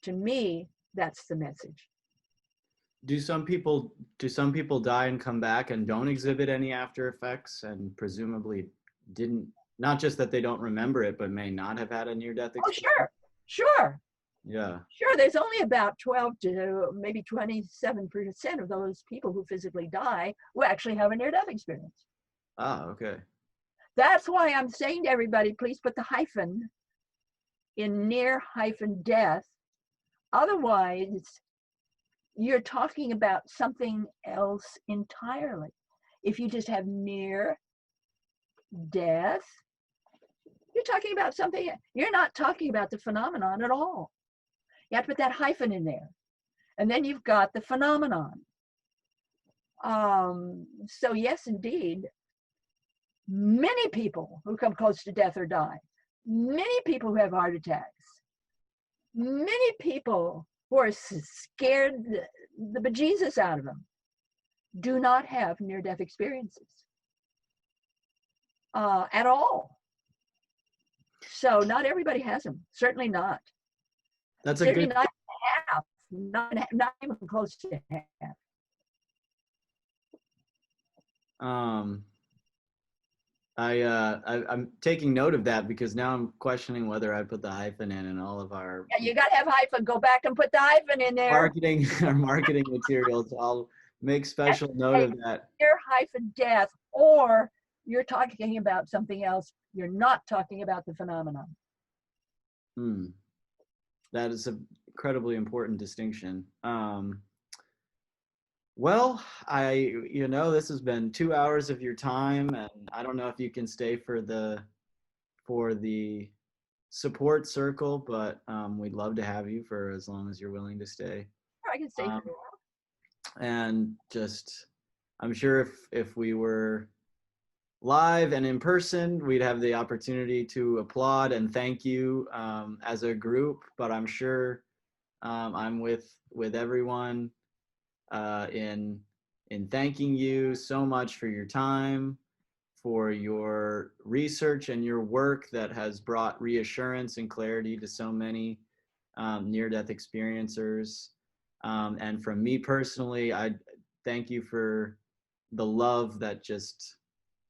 To me, that's the message. Do some people die and come back and don't exhibit any after effects, and presumably didn't, not just that they don't remember it, but may not have had a near-death experience? Oh, sure. Yeah. Sure, there's only about 12 to maybe 27% of those people who physically die who actually have a near-death experience. Ah, okay. That's why I'm saying to everybody, please put the hyphen in near-death. Otherwise, you're talking about something else entirely. If you just have near death, you're talking about something, you're not talking about the phenomenon at all. You have to put that hyphen in there. And then you've got the phenomenon. So yes, indeed, many people who come close to death or die, many people who have heart attacks, many people who are scared the bejesus out of them do not have near-death experiences at all. So not everybody has them. Certainly not. That's a Certainly good. not half. Not even close to half. I'm taking note of that because now I'm questioning whether I put the hyphen in all of our Yeah, you got to have hyphen. Go back and put the hyphen in there. marketing our marketing materials. I'll make special note of that. Near hyphen death, or you're talking about something else. You're not talking about the phenomenon. That is an incredibly important distinction. Well, this has been 2 hours of your time, and I don't know if you can stay for the support circle, but we'd love to have you for as long as you're willing to stay. I can stay for a while. And just, I'm sure if we were live and in person, we'd have the opportunity to applaud and thank you as a group, but I'm sure I'm with everyone in thanking you so much for your time, for your research and your work that has brought reassurance and clarity to so many near-death experiencers. And from me personally, I thank you for the love that just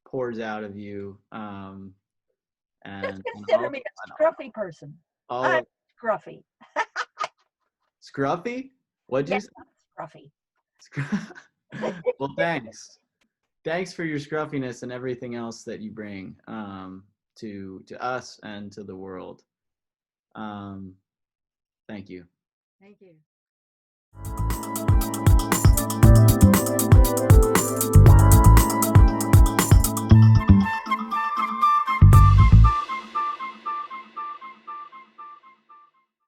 pours out of you. Just consider me a scruffy person. I'm scruffy. Scruffy? What'd you say? Scruffy. Well, thanks. Thanks for your scruffiness and everything else that you bring to us and to the world. Thank you. Thank you.